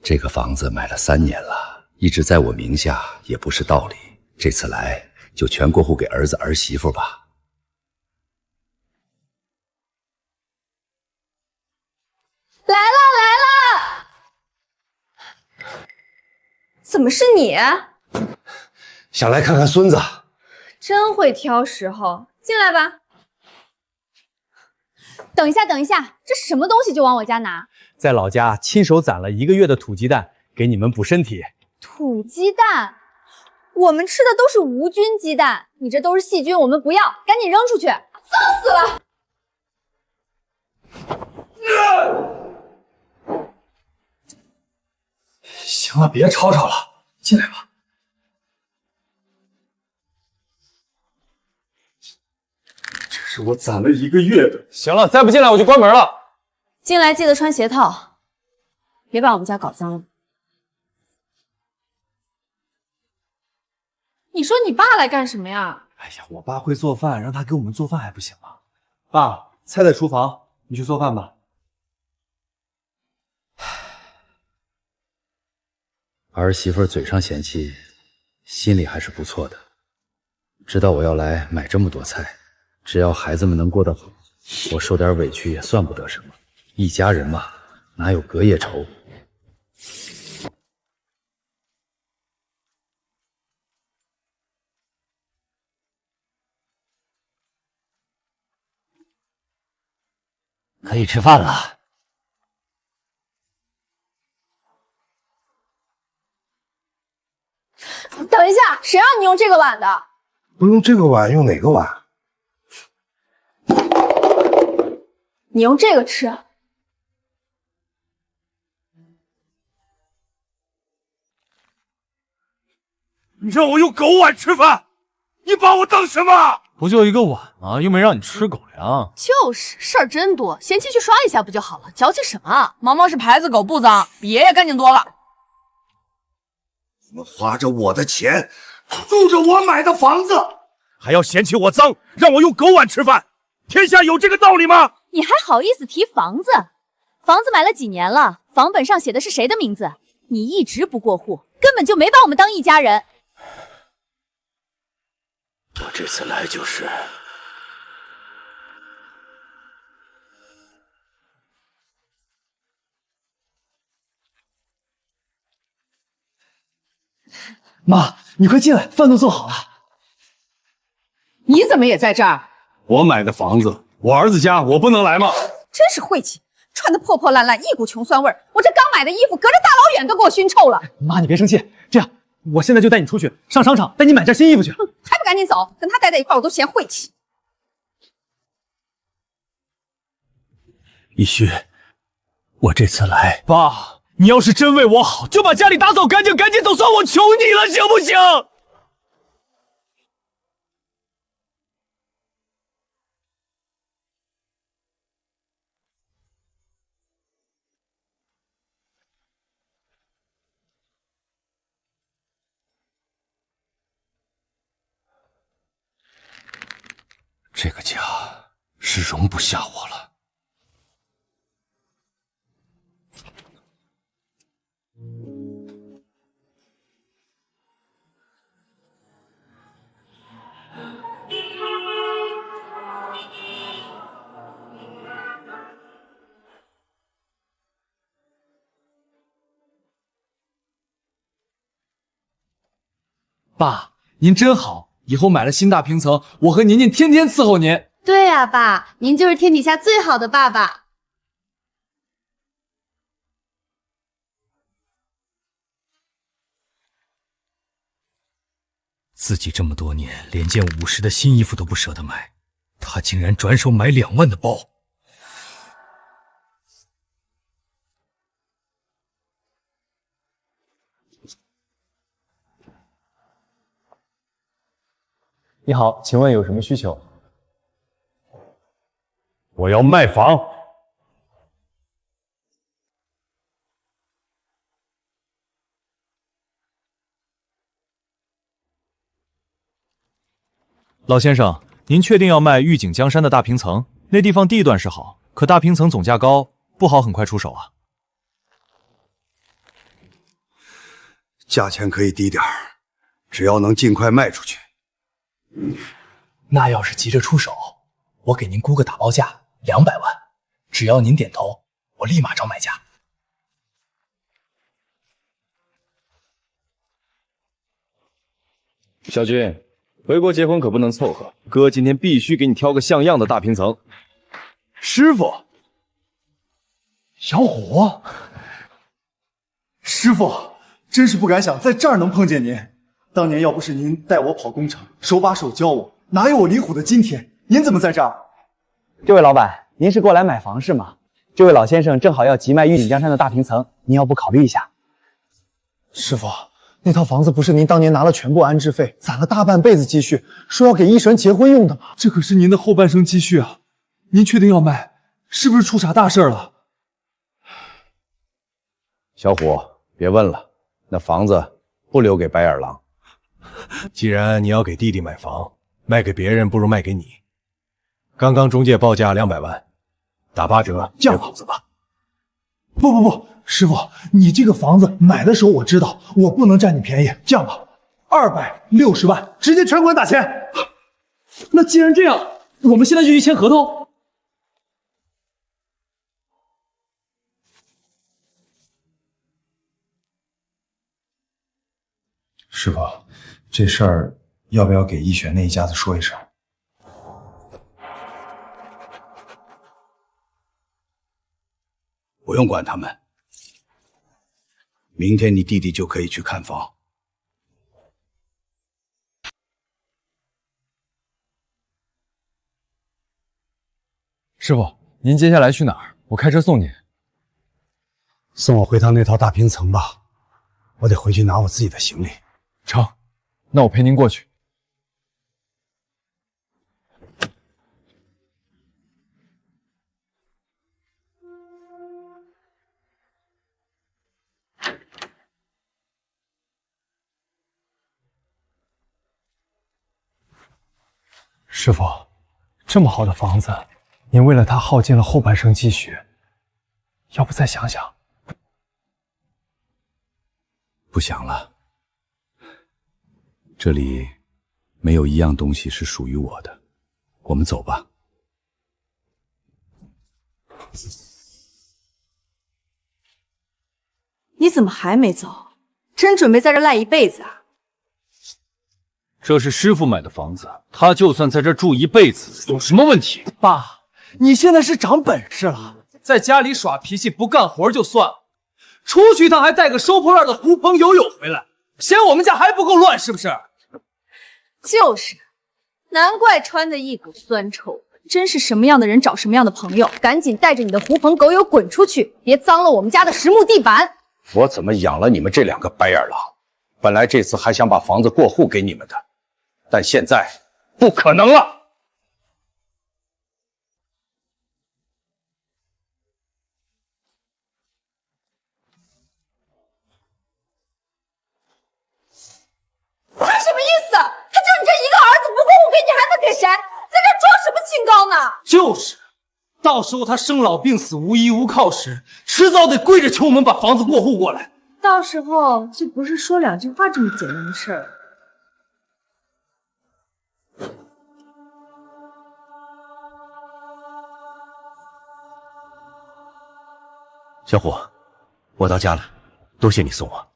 这个房子买了3年了，一直在我名下也不是道理。这次来就全过户给儿子儿媳妇吧。来了！怎么是你？想来看看孙子。真会挑时候，进来吧。等一下，这什么东西就往我家拿？在老家亲手攒了1个月的土鸡蛋，给你们补身体。土鸡蛋？我们吃的都是无菌鸡蛋，你这都是细菌，我们不要，赶紧扔出去，脏死了！行了，别吵吵了，进来吧。这是我攒了1个月的。行了，再不进来我就关门了。进来记得穿鞋套，别把我们家搞脏了。你说你爸来干什么呀？哎呀，我爸会做饭，让他给我们做饭还不行吗？爸，菜在厨房，你去做饭吧。儿媳妇嘴上嫌弃，心里还是不错的。知道我要来买这么多菜，只要孩子们能过得好，我受点委屈也算不得什么。一家人嘛，哪有隔夜仇？可以吃饭了。等一下，谁让你用这个碗的？不用这个碗，用哪个碗？你用这个吃。你让我用狗碗吃饭，你把我当什么？不就一个碗吗？又没让你吃狗粮。就是事儿真多，嫌弃去刷一下不就好了？矫情什么？毛毛是牌子狗，不脏，比爷爷干净多了。你们花着我的钱，住着我买的房子，还要嫌弃我脏，让我用狗碗吃饭，天下有这个道理吗？你还好意思提房子？房子买了几年了？房本上写的是谁的名字？你一直不过户，根本就没把我们当一家人。我这次来就是……妈，你快进来，饭都做好了。你怎么也在这儿？我买的房子，我儿子家，我不能来吗？真是晦气，穿得破破烂烂，一股穷酸味儿。我这刚买的衣服，隔着大老远都给我熏臭了。妈，你别生气，这样我现在就带你出去上商场，带你买件新衣服去。还不赶紧走？跟他待在一块儿，我都嫌晦气。一旭，我这次来，爸，你要是真为我好，就把家里打扫干净，赶紧走，算我求你了，行不行？这个家是容不下我了。爸，您真好，以后买了新大平层，我和宁宁天天伺候您。对呀，爸，您就是天底下最好的爸爸。自己这么多年连件50的新衣服都不舍得买，他竟然转手买2万的包。你好，请问有什么需求？我要卖房。老先生，您确定要卖玉景江山的大平层？那地方地段是好，可大平层总价高，不好很快出手啊。价钱可以低点儿，只要能尽快卖出去。那要是急着出手，我给您估个打包价200万，只要您点头，我立马找买家。小军，回国结婚可不能凑合，哥今天必须给你挑个像样的大平层。师傅，小虎，师傅，真是不敢想在这儿能碰见您。当年要不是您带我跑工程，手把手教我，哪有我李虎的今天？您怎么在这儿？这位老板，您是过来买房是吗？这位老先生正好要急卖玉锦江山的大平层，您要不考虑一下？师傅，那套房子不是您当年拿了全部安置费，攒了大半辈子积蓄，说要给一神结婚用的吗？这可是您的后半生积蓄啊！您确定要卖？是不是出啥大事了？小虎，别问了，那房子不留给白眼狼。既然你要给弟弟买房，卖给别人不如卖给你。刚刚中介报价200万，打8折，这样房子吧。不，师傅，你这个房子买的时候我知道，我不能占你便宜。这样吧，260万，直接全款打钱。那既然这样，我们现在就去签合同。师傅，这事儿要不要给易璇那一家子说一声？不用管他们，明天你弟弟就可以去看房。师傅，您接下来去哪儿？我开车送您。送我回趟那套大平层吧，我得回去拿我自己的行李。成，那我陪您过去。师傅，这么好的房子，您为了它耗尽了后半生积蓄，要不再想想？不想了，这里没有一样东西是属于我的。我们走吧。你怎么还没走？真准备在这赖一辈子啊？这是师傅买的房子，他就算在这住一辈子，有什么问题？爸，你现在是长本事了，在家里耍脾气不干活就算了，出去一趟还带个收破烂的狐朋狗友回来，嫌我们家还不够乱是不是？就是，难怪穿的一股酸臭。真是什么样的人找什么样的朋友，赶紧带着你的狐朋狗友滚出去，别脏了我们家的实木地板。我怎么养了你们这2个白眼狼？本来这次还想把房子过户给你们的，但现在不可能了。这什么意思？他就你这一个儿子，不过户给你还能给谁？在这装什么清高呢？就是，到时候他生老病死无依无靠时，迟早得跪着求我们把房子过户过来。到时候就不是说2句话这么简单的事儿。小虎，我到家了，多谢你送我。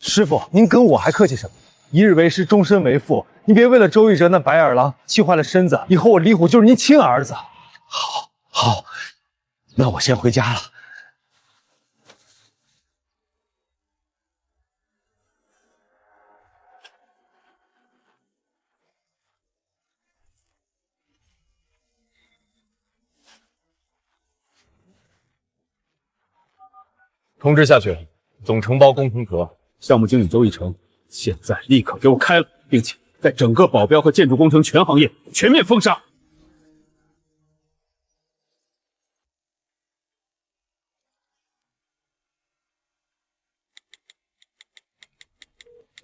师傅，您跟我还客气什么？一日为师，终身为父，你别为了周玉哲那白眼狼气坏了身子。以后我李虎就是您亲儿子。好，那我先回家了。通知下去，总承包工程科项目经理周一成，现在立刻给我开了，并且在整个保镖和建筑工程全行业全面封杀。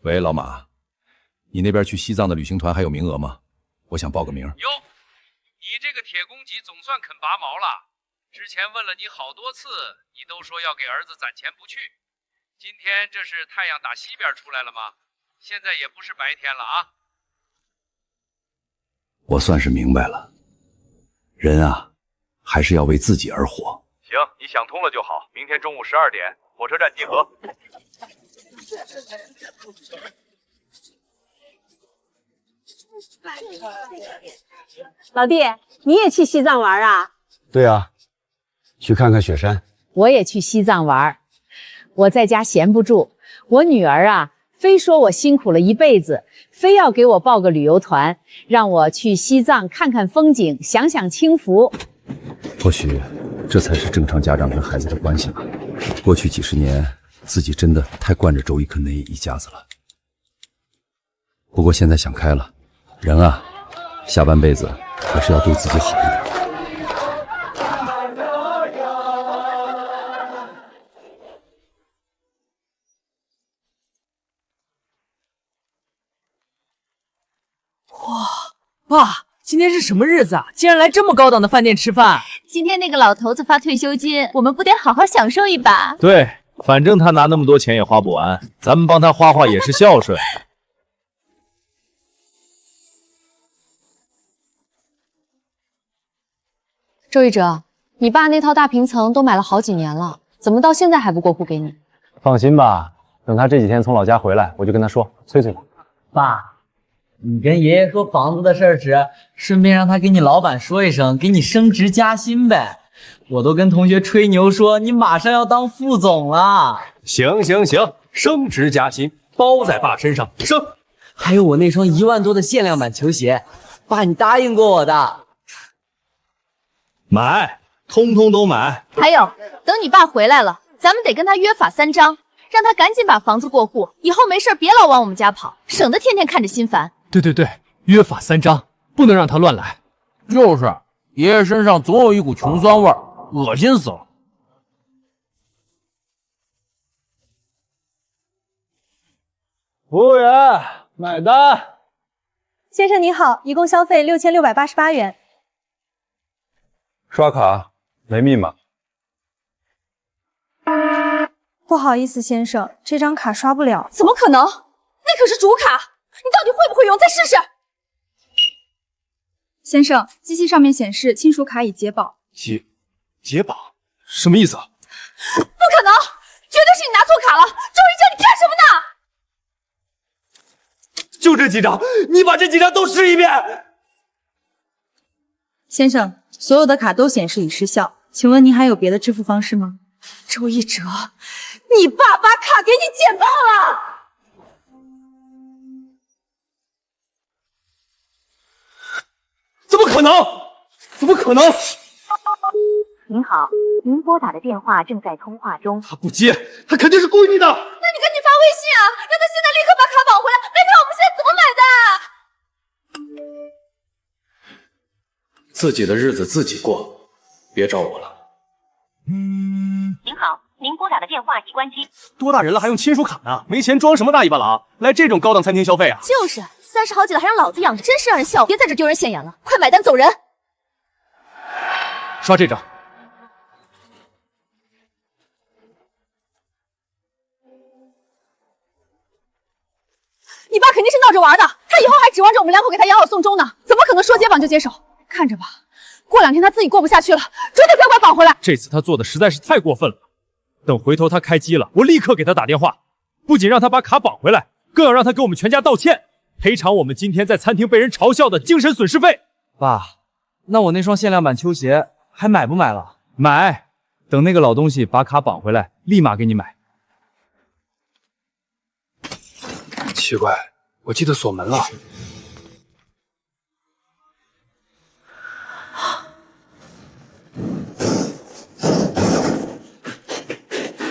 喂，老马，你那边去西藏的旅行团还有名额吗？我想报个名。哟，你这个铁公鸡总算肯拔毛了。之前问了你好多次，你都说要给儿子攒钱不去。今今天这是太阳打西边出来了吗？现在也不是白天了啊。我算是明白了，人啊，还是要为自己而活。行，你想通了就好。明天中午12点，火车站集合。老弟，你也去西藏玩啊？对啊，去看看雪山。我也去西藏玩，我在家闲不住，我女儿啊，非说我辛苦了一辈子，非要给我报个旅游团，让我去西藏看看风景，享享清福。或许这才是正常家长跟孩子的关系吧。过去几十年，自己真的太惯着周一克那一家子了。不过现在想开了，人啊，下半辈子还是要对自己好一点。爸，今天是什么日子啊？竟然来这么高档的饭店吃饭？今天那个老头子发退休金，我们不得好好享受一把？对，反正他拿那么多钱也花不完，咱们帮他花花也是孝顺。周一哲，你爸那套大平层都买了好几年了，怎么到现在还不过户给你？放心吧，等他这几天从老家回来，我就跟他说，催催他。爸，你跟爷爷说房子的事时，顺便让他给你老板说一声，给你升职加薪呗。我都跟同学吹牛说你马上要当副总了。行，升职加薪包在爸身上，升。还有我那双1万多的限量版球鞋，爸你答应过我的。买，通通都买。还有，等你爸回来了，咱们得跟他约法3章，让他赶紧把房子过户，以后没事别老往我们家跑，省得天天看着心烦。对，约法3章，不能让他乱来。就是，爷爷身上总有一股穷酸味儿，恶心死了。服务员，买单。先生您好，一共消费6688元。刷卡没密码。不好意思，先生，这张卡刷不了。怎么可能？那可是主卡，你到底会不会用？再试试。先生，机器上面显示亲属卡已解绑。解绑？什么意思啊？不可能，绝对是你拿错卡了！周一哲，你干什么呢？就这几张，你把这几张都试一遍。先生，所有的卡都显示已失效，请问您还有别的支付方式吗？周一哲，你爸把卡给你解绑了！怎么可能？怎么可能？您好，您拨打的电话正在通话中。他不接，他肯定是故意的。那你赶紧发微信啊，让他现在立刻把卡绑回来，没卡我们现在怎么买单？自己的日子自己过，别找我了。您好，您拨打的电话已关机。多大人了还用亲属卡呢？没钱装什么大尾巴狼？来这种高档餐厅消费啊？就是，30好几了还让老子养着，真是让人笑话。别在这丢人现眼了，快买单走人。刷这张。你爸肯定是闹着玩的，他以后还指望着我们2口给他养老送终呢，怎么可能说解绑就接手？看着吧，过2天他自己过不下去了，绝对不要把他绑回来。这次他做的实在是太过分了，等回头他开机了，我立刻给他打电话，不仅让他把卡绑回来，更要让他给我们全家道歉，赔偿我们今天在餐厅被人嘲笑的精神损失费。爸，那我那双限量版球鞋还买不买了？买，等那个老东西把卡绑回来，立马给你买。奇怪，我记得锁门了。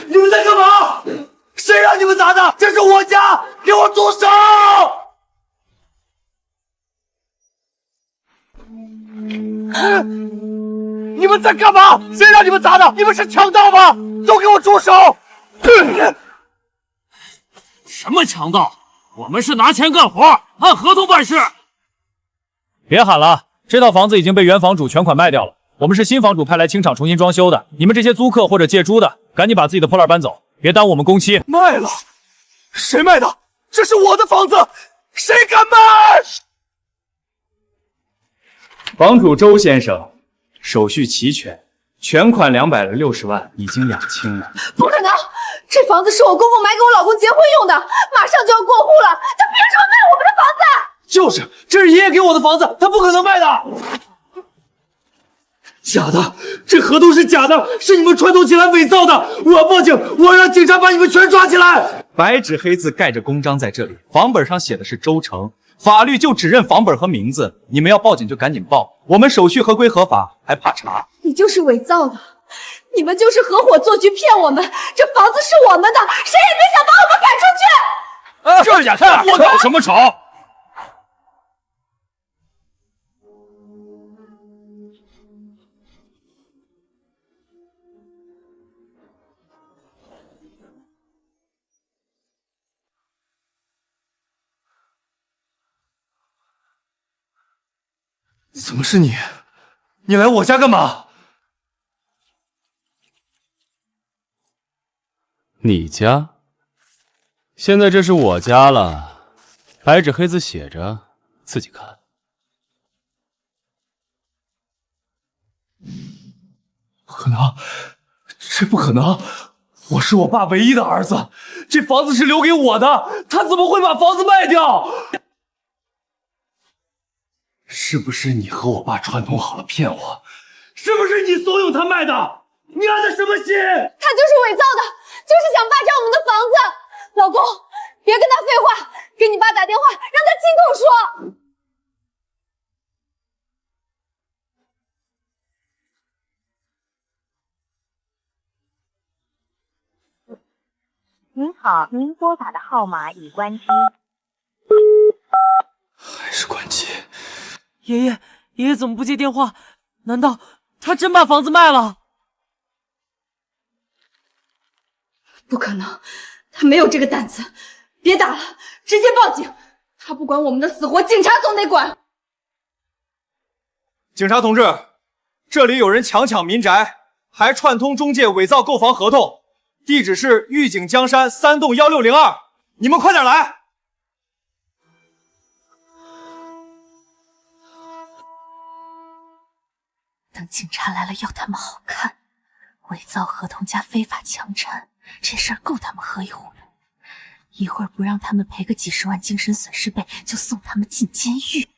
你们在干嘛？谁让你们砸的？这是我家，给我住手！你们在干嘛？谁让你们砸的？你们是强盗吗？都给我住手！什么强盗？我们是拿钱干活，按合同办事。别喊了，这套房子已经被原房主全款卖掉了，我们是新房主派来清场重新装修的，你们这些租客或者借租的，赶紧把自己的破烂搬走，别耽误我们工期。卖了？谁卖的？这是我的房子，谁敢卖？房主周先生，手续齐全，全款260万已经两清了。不可能！这房子是我公公买给我老公结婚用的，马上就要过户了，他凭什么卖我们的房子？就是，这是爷爷给我的房子，他不可能卖的。假的，这合同是假的，是你们串通起来伪造的！我要报警，我要让警察把你们全抓起来！白纸黑字盖着公章在这里，房本上写的是周成，法律就只认房本和名字。你们要报警就赶紧报，我们手续合规合法，还怕查？你就是伪造的，你们就是合伙做局骗我们，这房子是我们的，谁也别想把我们赶出去！这下看我吵什么吵？怎么是你？你来我家干嘛？你家？现在这是我家了，白纸黑字写着，自己看。不可能，这不可能！我是我爸唯一的儿子，这房子是留给我的，他怎么会把房子卖掉？是不是你和我爸串通好了骗我？是不是你怂恿他卖的？你安的什么心？他就是伪造的，就是想霸占我们的房子。老公，别跟他废话，给你爸打电话，让他亲口说。您好，您拨打的号码已关机。还是关机。爷爷怎么不接电话？难道他真把房子卖了？不可能，他没有这个胆子。别打了，直接报警。他不管我们的死活，警察总得管。警察同志，这里有人强抢民宅，还串通中介伪造购房合同，地址是御景江山3栋1602，你们快点来！等警察来了，要他们好看。伪造合同加非法强缠，这事儿够他们喝一壶的。一会儿不让他们赔个几十万精神损失费，就送他们进监狱。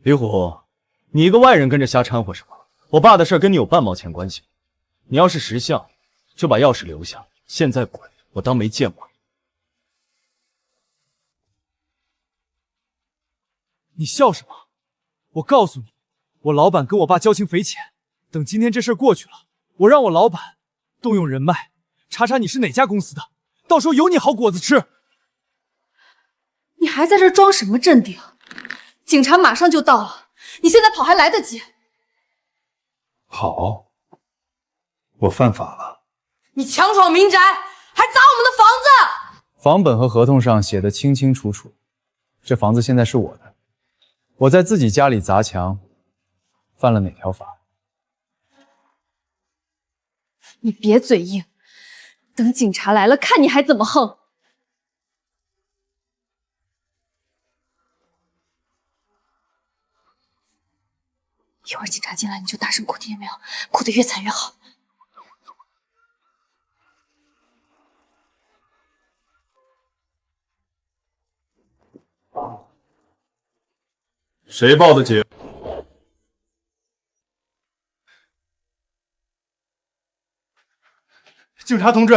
李虎，你一个外人跟着瞎掺和什么？我爸的事跟你有半毛钱关系吗？你要是识相，就把钥匙留下，现在滚，我当没见过你。你笑什么？我告诉你，我老板跟我爸交情匪浅，等今天这事儿过去了，我让我老板动用人脉，查查你是哪家公司的，到时候有你好果子吃。你还在这装什么镇定？警察马上就到了，你现在跑还来得及。好，我犯法了。你强闯民宅，还砸我们的房子！房本和合同上写的清清楚楚，这房子现在是我的。我在自己家里砸墙，犯了哪条法？你别嘴硬，等警察来了，看你还怎么横！一会儿警察进来，你就大声哭，听见没有？哭得越惨越好。谁报的警？警察同志，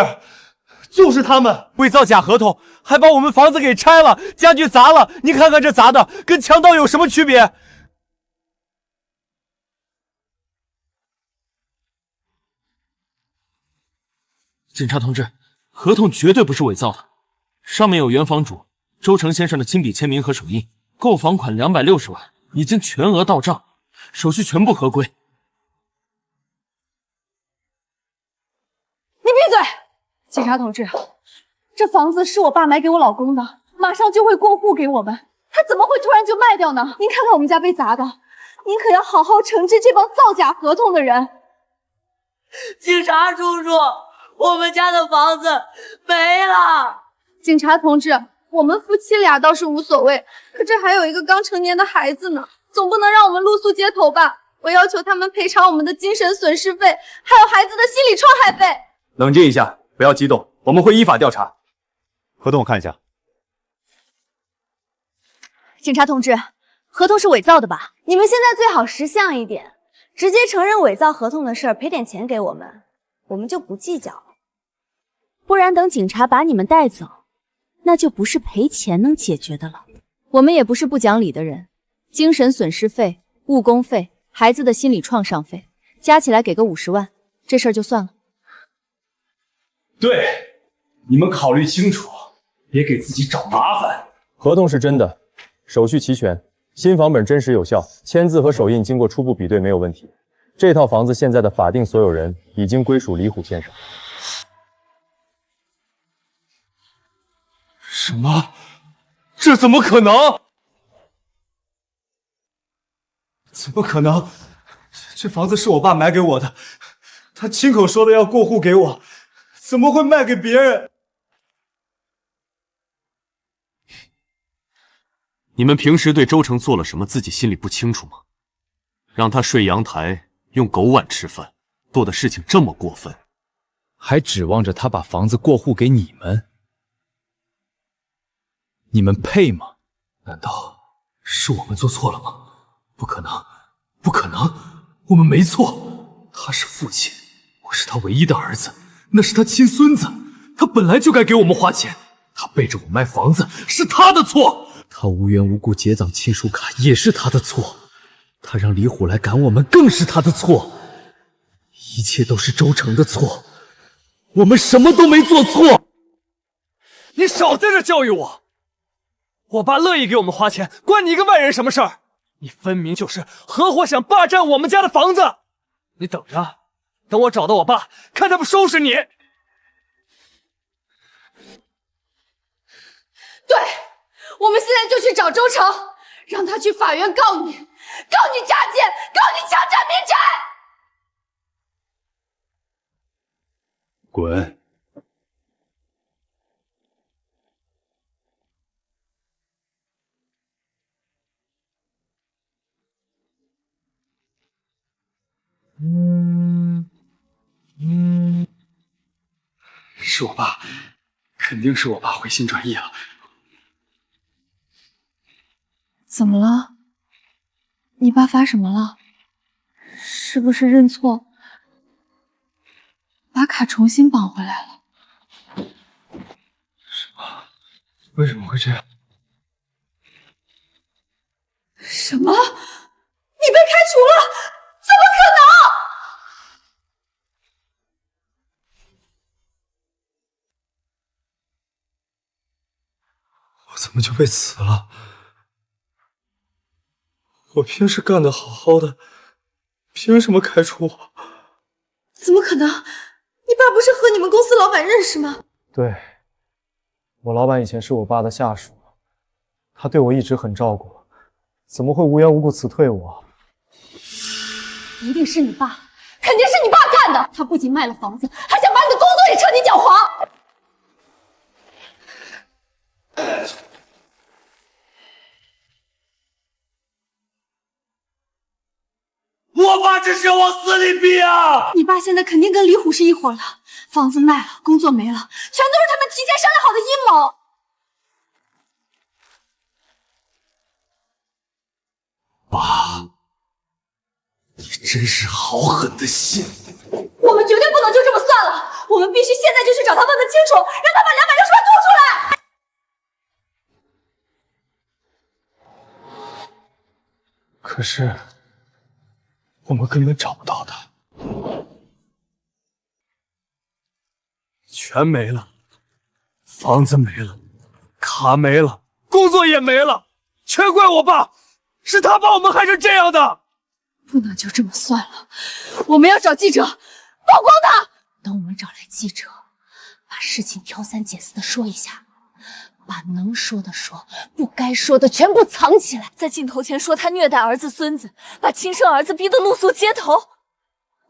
就是他们伪造假合同，还把我们房子给拆了，家具砸了。你看看这砸的，跟强盗有什么区别？警察同志，合同绝对不是伪造的，上面有原房主周成先生的亲笔签名和手印，购房款260万，已经全额到账，手续全部合规。你闭嘴！警察同志，这房子是我爸买给我老公的，马上就会过户给我们，他怎么会突然就卖掉呢？您看看我们家被砸的，您可要好好惩治这帮造假合同的人。警察叔叔，我们家的房子没了。警察同志，我们夫妻俩倒是无所谓，可这还有一个刚成年的孩子呢，总不能让我们露宿街头吧？我要求他们赔偿我们的精神损失费，还有孩子的心理创害费。冷静一下，不要激动，我们会依法调查。合同我看一下。警察同志，合同是伪造的吧？你们现在最好识相一点，直接承认伪造合同的事儿，赔点钱给我们，我们就不计较了。不然等警察把你们带走，那就不是赔钱能解决的了。我们也不是不讲理的人，精神损失费、误工费、孩子的心理创伤费，加起来给个50万，这事儿就算了。对，你们考虑清楚，别给自己找麻烦。合同是真的，手续齐全，新房本真实有效，签字和手印经过初步比对没有问题。这套房子现在的法定所有人已经归属李虎先生。什么？这怎么可能？怎么可能？这房子是我爸买给我的，他亲口说的要过户给我，怎么会卖给别人？你们平时对周成做了什么，自己心里不清楚吗？让他睡阳台，用狗碗吃饭，做的事情这么过分，还指望着他把房子过户给你们？你们配吗？难道是我们做错了吗？不可能，不可能，我们没错。他是父亲，我是他唯一的儿子，那是他亲孙子，他本来就该给我们花钱。他背着我卖房子是他的错，他无缘无故结党亲属卡也是他的错，他让李虎来赶我们更是他的错，一切都是周成的错，我们什么都没做错。你少在这教育我！我爸乐意给我们花钱，关你一个外人什么事儿？你分明就是合伙想霸占我们家的房子！你等着，等我找到我爸，看他不收拾你！对，我们现在就去找周成，让他去法院告你，告你诈骗，告你强占民宅！滚！是我爸，肯定是我爸回心转意了。怎么了？你爸发什么了？是不是认错，把卡重新绑回来了？为什么会这样？什么？你被开除了？怎么可能？我怎么就被辞了？我平时干得好好的，凭什么开除我？怎么可能？你爸不是和你们公司老板认识吗？对，我老板以前是我爸的下属，他对我一直很照顾，怎么会无缘无故辞退我？一定是你爸，肯定是你爸干的！他不仅卖了房子，还想把你的工作也彻底搅黄。我爸只是往死里逼啊！你爸现在肯定跟李虎是一伙了，房子卖了，工作没了，全都是他们提前商量好的阴谋。爸，你真是好狠的心！我们绝对不能就这么算了，我们必须现在就去找他问个清楚，让他把260万吐出来。可是我们根本找不到他，全没了，房子没了，卡没了，工作也没了，全怪我爸，是他把我们害成这样的。不能就这么算了，我们要找记者曝光他。等我们找来记者，把事情挑三拣四的说一下，把能说的说，不该说的全部藏起来，在镜头前说他虐待儿子孙子，把亲生儿子逼得露宿街头。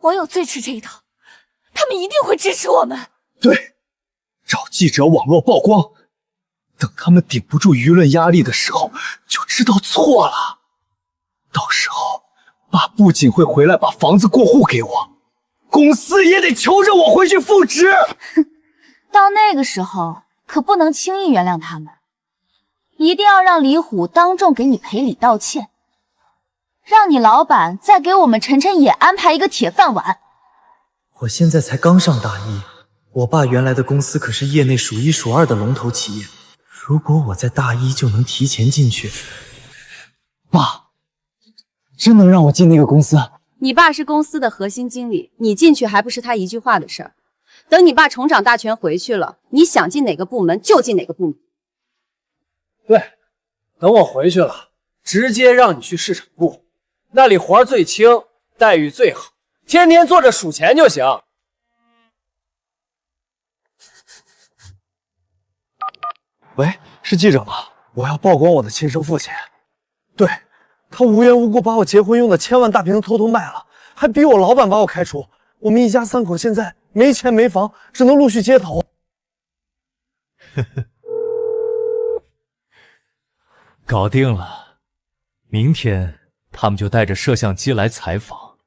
网友最吃这一套，他们一定会支持我们。对，找记者网络曝光，等他们顶不住舆论压力的时候，就知道错了。到时候，爸不仅会回来把房子过户给我，公司也得求着我回去复职。到那个时候，可不能轻易原谅他们，一定要让李虎当众给你赔礼道歉，让你老板再给我们晨晨也安排一个铁饭碗。我现在才刚上大一，我爸原来的公司可是业内数一数二的龙头企业，如果我在大一就能提前进去，爸，真能让我进那个公司？你爸是公司的核心经理，你进去还不是他一句话的事儿。等你爸重掌大权回去了，你想进哪个部门就进哪个部门。对，等我回去了，直接让你去市场部，那里活最轻，待遇最好，天天坐着数钱就行。喂，是记者吗？我要曝光我的亲生父亲。对，他无缘无故把我结婚用的1000万大瓶子偷偷卖了，还逼我老板把我开除。我们一家3口现在没钱没房，只能陆续街头。搞定了，明天他们就带着摄像机来采访。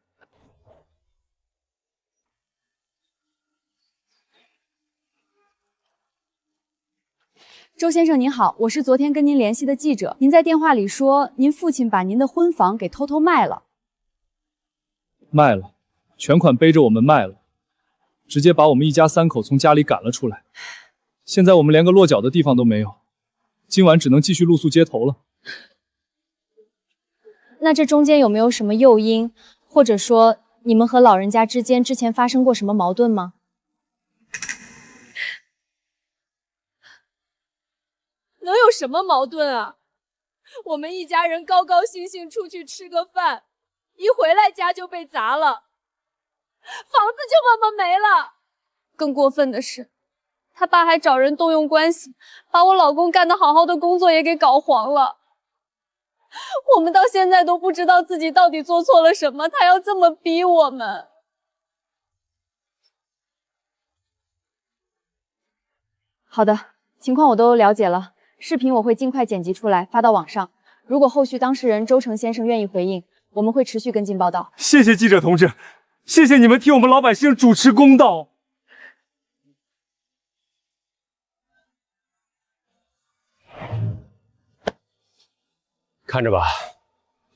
周先生您好，我是昨天跟您联系的记者，您在电话里说您父亲把您的婚房给偷偷卖了。卖了，全款背着我们卖了，直接把我们一家3口从家里赶了出来。现在我们连个落脚的地方都没有，今晚只能继续露宿街头了。那这中间有没有什么诱因，或者说你们和老人家之间之前发生过什么矛盾吗？能有什么矛盾啊？我们一家人高高兴兴出去吃个饭，一回来家就被砸了，房子就这么没了。更过分的是，他爸还找人动用关系，把我老公干得好好的工作也给搞黄了。我们到现在都不知道自己到底做错了什么，他要这么逼我们。好的，情况我都了解了，视频我会尽快剪辑出来发到网上。如果后续当事人周成先生愿意回应，我们会持续跟进报道。谢谢记者同志，谢谢你们替我们老百姓主持公道。看着吧，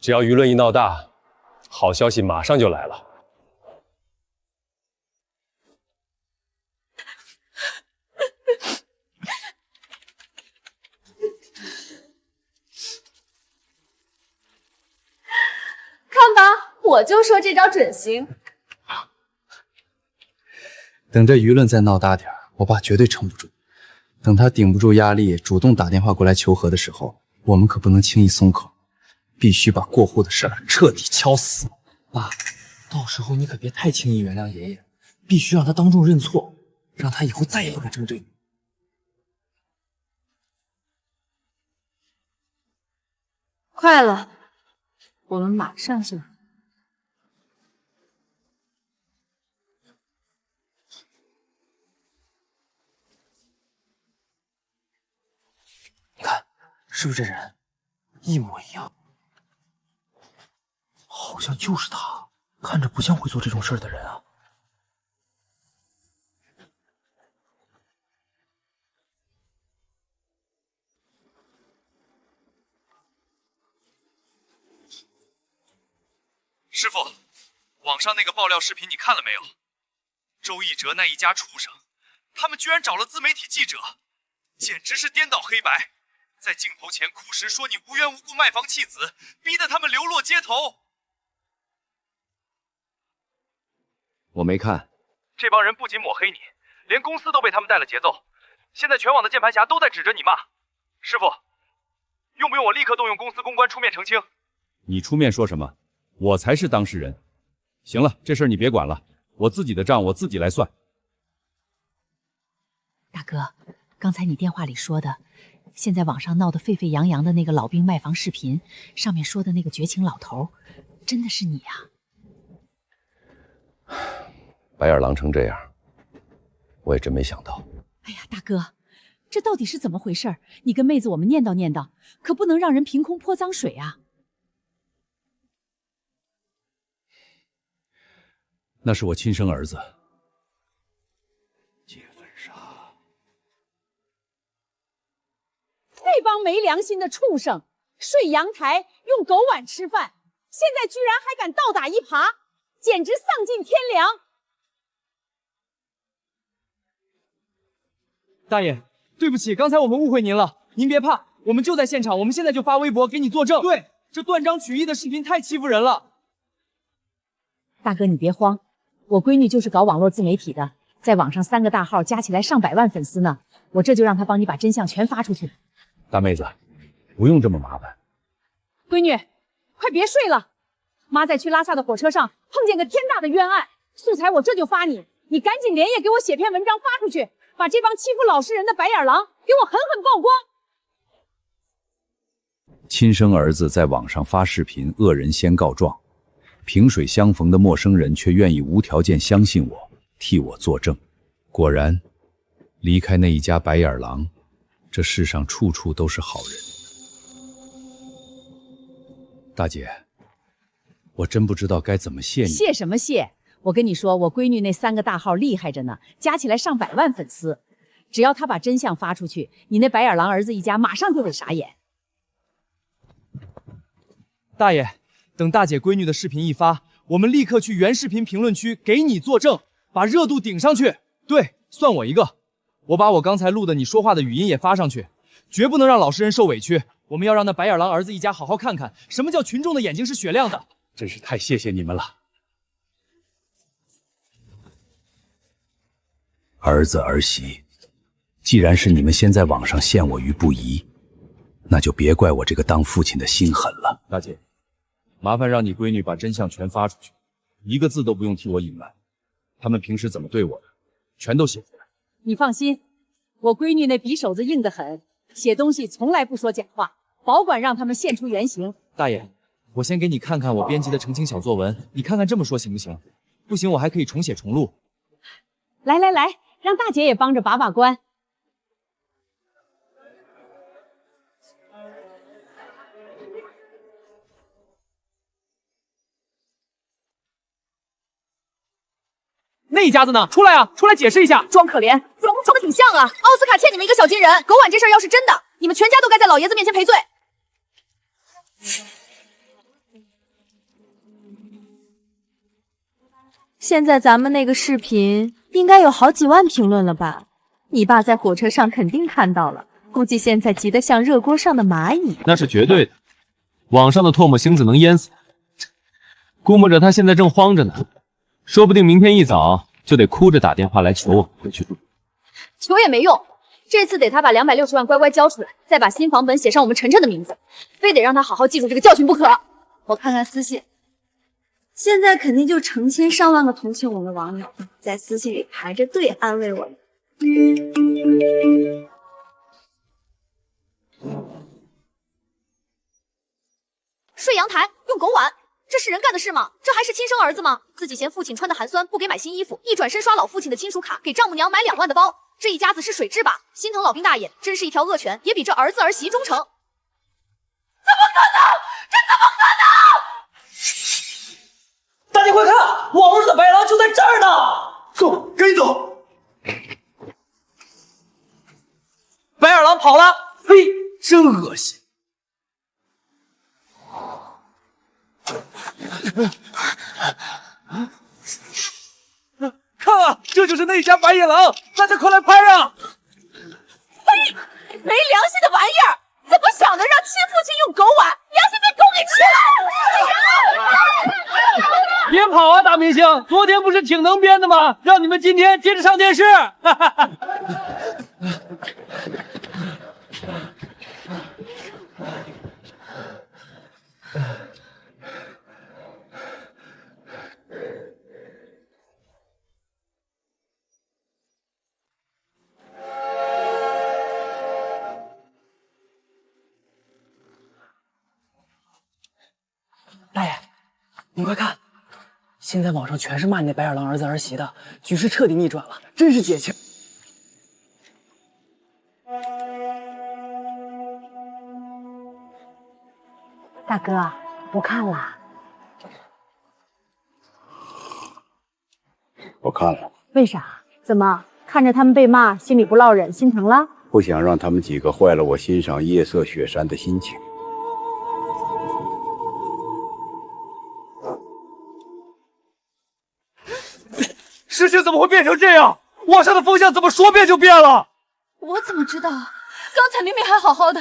只要舆论一闹大，好消息马上就来了。看吧，我就说这招准行。等这舆论再闹大点，我爸绝对撑不住。等他顶不住压力，主动打电话过来求和的时候，我们可不能轻易松口，必须把过户的事彻底敲死。爸，到时候你可别太轻易原谅爷爷，必须让他当众认错，让他以后再也不敢这么对你。快了，我们马上就。你看，是不是这人一模一样？好像就是他，看着不像会做这种事儿的人啊。师傅，网上那个爆料视频你看了没有？周一哲那一家畜生，他们居然找了自媒体记者，简直是颠倒黑白，在镜头前哭时说你无缘无故卖房弃子，逼得他们流落街头。我没看。这帮人不仅抹黑你，连公司都被他们带了节奏。现在全网的键盘侠都在指着你骂。师傅，用不用我立刻动用公司公关出面澄清？你出面说什么？我才是当事人。行了，这事儿你别管了，我自己的账我自己来算。大哥，刚才你电话里说的，现在网上闹得沸沸扬扬的那个老兵卖房视频，上面说的那个绝情老头，真的是你啊？白眼狼成这样，我也真没想到。哎呀，大哥，这到底是怎么回事？你跟妹子我们念叨念叨，可不能让人凭空泼脏水啊！那是我亲生儿子。那帮没良心的畜生，睡阳台，用狗碗吃饭，现在居然还敢倒打一耙，简直丧尽天良！大爷，对不起，刚才我们误会您了，您别怕，我们就在现场，我们现在就发微博给你作证。对，这断章取义的视频太欺负人了。大哥，你别慌，我闺女就是搞网络自媒体的，在网上3个大号加起来上百万粉丝呢，我这就让她帮你把真相全发出去。大妹子，不用这么麻烦。闺女，快别睡了，妈在去拉萨的火车上碰见个天大的冤案，素材我这就发你，你赶紧连夜给我写篇文章发出去，把这帮欺负老实人的白眼狼给我狠狠曝光。亲生儿子在网上发视频，恶人先告状，萍水相逢的陌生人却愿意无条件相信我，替我作证。果然，离开那一家白眼狼，这世上处处都是好人。大姐，我真不知道该怎么谢你。谢什么谢？我跟你说，我闺女那3个大号厉害着呢，加起来上百万粉丝，只要她把真相发出去，你那白眼狼儿子一家马上就得傻眼。大爷，等大姐闺女的视频一发，我们立刻去原视频评论区给你作证，把热度顶上去。对，算我一个。我把我刚才录的你说话的语音也发上去，绝不能让老实人受委屈。我们要让那白眼狼儿子一家好好看看，什么叫群众的眼睛是雪亮的。真是太谢谢你们了。儿子儿媳，既然是你们先在网上陷我于不义，那就别怪我这个当父亲的心狠了。大姐，麻烦让你闺女把真相全发出去，一个字都不用替我隐瞒。他们平时怎么对我的，全都写出来。你放心，我闺女那笔手子硬得很，写东西从来不说假话，保管让他们现出原形。大爷，我先给你看看我编辑的澄清小作文，你看看这么说行不行？不行，我还可以重写重录。来来来，让大姐也帮着把把关。那一家子呢？出来啊！出来解释一下！装可怜，装的挺像啊！奥斯卡欠你们一个小金人，狗碗这事儿要是真的，你们全家都该在老爷子面前赔罪。现在咱们那个视频应该有好几万评论了吧？你爸在火车上肯定看到了，估计现在急得像热锅上的蚂蚁。那是绝对的，网上的唾沫星子能淹死他。估摸着他现在正慌着呢，说不定明天一早就得哭着打电话来求我回去住。求也没用，这次得他把260万乖乖交出来，再把新房本写上我们晨晨的名字，非得让他好好记住这个教训不可。我看看私信，现在肯定就成千上万个同情我们的网友在私信里排着队安慰我们。睡阳台用狗碗，这是人干的事吗？这还是亲生儿子吗？自己嫌父亲穿的寒酸，不给买新衣服，一转身刷老父亲的亲属卡，给丈母娘买2万的包。这一家子是水蛭吧？心疼老兵大爷，真是一条恶犬，也比这儿子儿媳忠诚。怎么可能？这怎么可能？大家快看，网络上的白狼就在这儿呢！走，赶紧走！白眼狼跑了，嘿，真恶心！看啊，这就是那家白眼狼，大家快来拍啊！嘿，没良心的玩意儿，怎么想的让亲父亲用狗碗？良心被狗给吃了！别跑啊，大明星！昨天不是挺能编的吗？让你们今天接着上电视！哈哈哈。你快看，现在网上全是骂你那白眼狼儿子儿媳的，局势彻底逆转了，真是解气。大哥，不看了。我看了，为啥？怎么看着他们被骂，心里不落忍，心疼了？不想让他们几个坏了我欣赏夜色雪山的心情。事情怎么会变成这样？网上的风向怎么说变就变了？我怎么知道？刚才明明还好好的，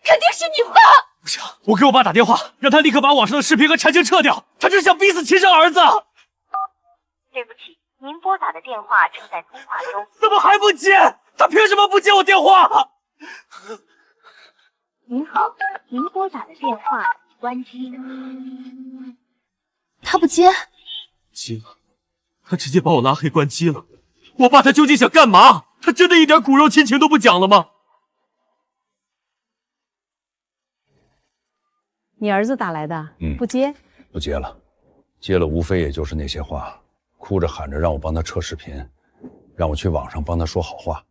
肯定是你爸！不行，我给我爸打电话，让他立刻把网上的视频和柴静撤掉。他这是想逼死亲生儿子。对不起，您拨打的电话正在通话中。怎么还不接？他凭什么不接我电话？您好，您拨打的电话关机。他不接，接了，他直接把我拉黑关机了。我爸他究竟想干嘛？他真的一点骨肉亲情都不讲了吗？你儿子打来的，不接？不接了，接了无非也就是那些话，哭着喊着让我帮他撤视频，让我去网上帮他说好话，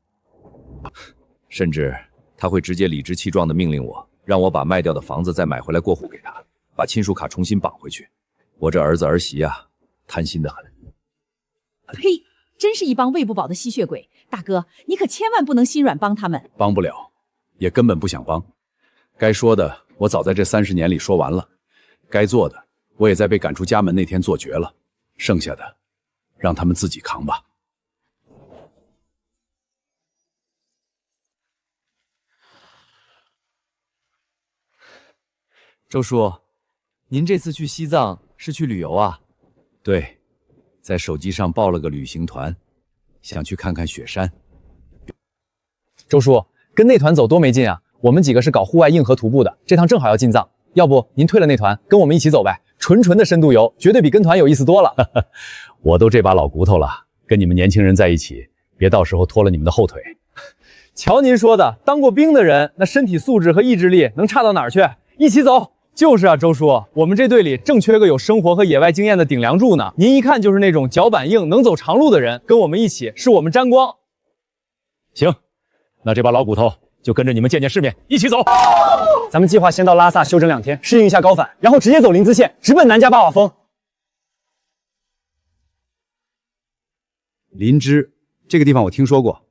甚至他会直接理直气壮地命令我，让我把卖掉的房子再买回来过户给他，把亲属卡重新绑回去。我这儿子儿媳啊，贪心的很。呸！真是一帮喂不饱的吸血鬼！大哥，你可千万不能心软帮他们。帮不了，也根本不想帮。该说的我早在这30年里说完了，该做的我也在被赶出家门那天做绝了，剩下的让他们自己扛吧。周叔，您这次去西藏是去旅游啊？对，在手机上报了个旅行团，想去看看雪山。周叔，跟那团走多没劲啊！我们几个是搞户外硬核徒步的，这趟正好要进藏，要不您退了那团，跟我们一起走呗？纯的深度游，绝对比跟团有意思多了。我都这把老骨头了，跟你们年轻人在一起，别到时候拖了你们的后腿。瞧您说的，当过兵的人，那身体素质和意志力能差到哪儿去？一起走。就是啊，周叔，我们这队里正缺个有生活和野外经验的顶梁柱呢。您一看就是那种脚板硬、能走长路的人，跟我们一起是我们沾光。行，那这把老骨头就跟着你们见见世面，一起走。咱们计划先到拉萨休整2天，适应一下高反，然后直接走林孜县，直奔南迦巴瓦峰。林芝这个地方我听说过，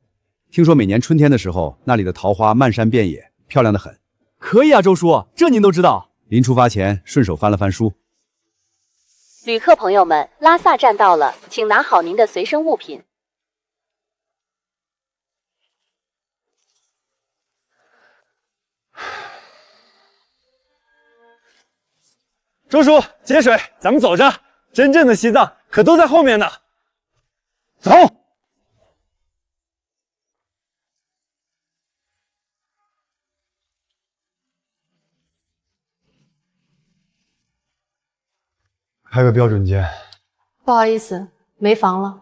听说每年春天的时候，那里的桃花漫山遍野，漂亮的很。可以啊，周叔，这您都知道。临出发前顺手翻了翻书。旅客朋友们，拉萨站到了，请拿好您的随身物品。周叔，接水，咱们走着。真正的西藏可都在后面呢。走。开个标准间。不好意思，没房了。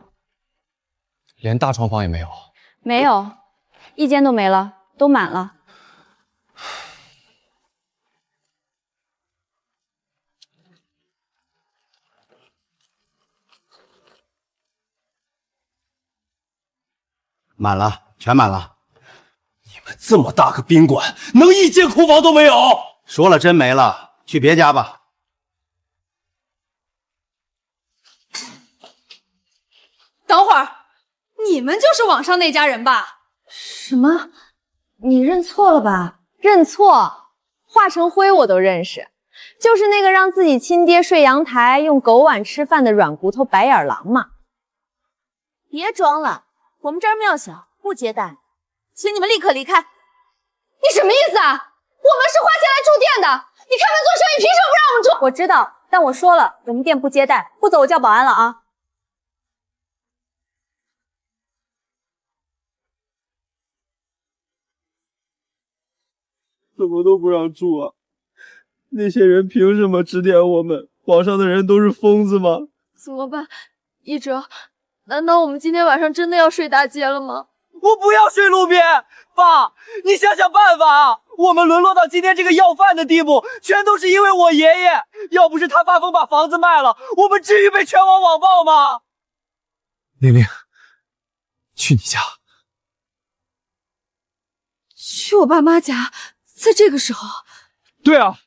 连大床房也没有？没有，一间都没了，都满了。满了，全满了。你们这么大个宾馆，能一间空房都没有？说了真没了，去别家吧。等会儿，你们就是网上那家人吧？什么？你认错了吧？认错，华成辉我都认识，就是那个让自己亲爹睡阳台、用狗碗吃饭的软骨头白眼狼嘛。别装了，我们这儿庙小，不接待，请你们立刻离开。你什么意思啊？我们是花钱来住店的，你开门做生意，凭什么不让我们住？我知道，但我说了，我们店不接待，不走我叫保安了啊。怎么都不让住啊？那些人凭什么指点我们？网上的人都是疯子吗？怎么办？一哲，难道我们今天晚上真的要睡大街了吗？我不要睡路边，爸，你想想办法，我们沦落到今天这个要饭的地步，全都是因为我爷爷。要不是他发疯把房子卖了，我们至于被全网网暴吗？玲玲，去你家。去我爸妈家，在这个时候。对啊，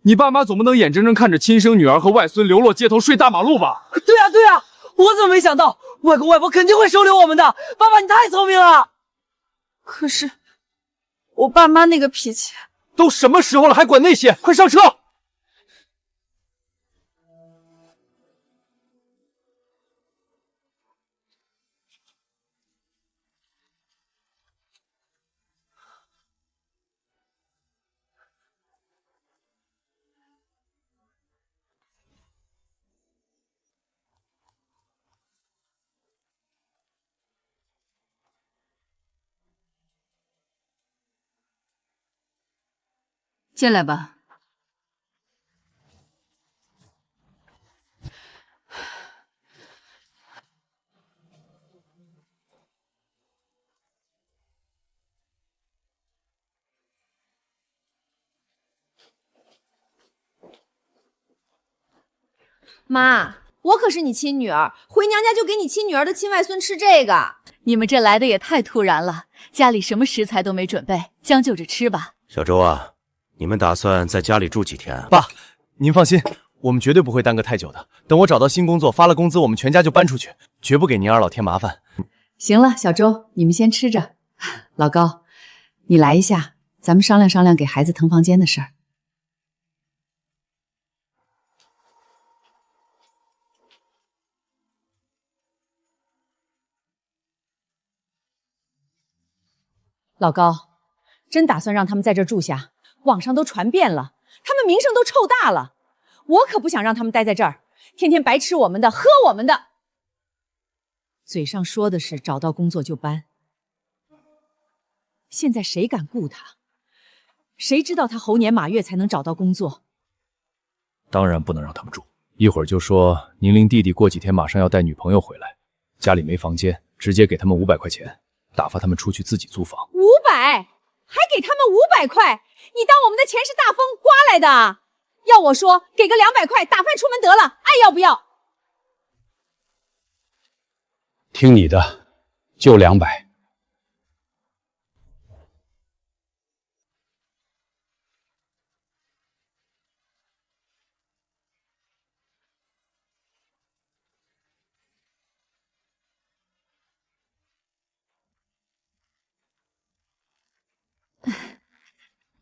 你爸妈总不能眼睁睁看着亲生女儿和外孙流落街头睡大马路吧？对啊对啊，我怎么没想到外公外婆肯定会收留我们的？爸爸你太聪明了。可是我爸妈那个脾气……都什么时候了还管那些？快上车！进来吧。妈，我可是你亲女儿，回娘家就给你亲女儿的亲外孙吃这个。你们这来的也太突然了，家里什么食材都没准备，将就着吃吧。小周啊，你们打算在家里住几天啊？爸，您放心，我们绝对不会耽搁太久的。等我找到新工作，发了工资，我们全家就搬出去，绝不给您二老添麻烦。行了，小周，你们先吃着。老高，你来一下，咱们商量商量给孩子腾房间的事儿。老高，真打算让他们在这儿住下？网上都传遍了，他们名声都臭大了。我可不想让他们待在这儿，天天白吃我们的，喝我们的。嘴上说的是找到工作就搬，现在谁敢雇他？谁知道他猴年马月才能找到工作？当然不能让他们住。一会儿就说宁林弟弟过几天马上要带女朋友回来，家里没房间，直接给他们500块钱。打发他们出去自己租房，500，还给他们500块？你当我们的钱是大风刮来的？要我说，给个200块打发出门得了，爱要不要？听你的，就200。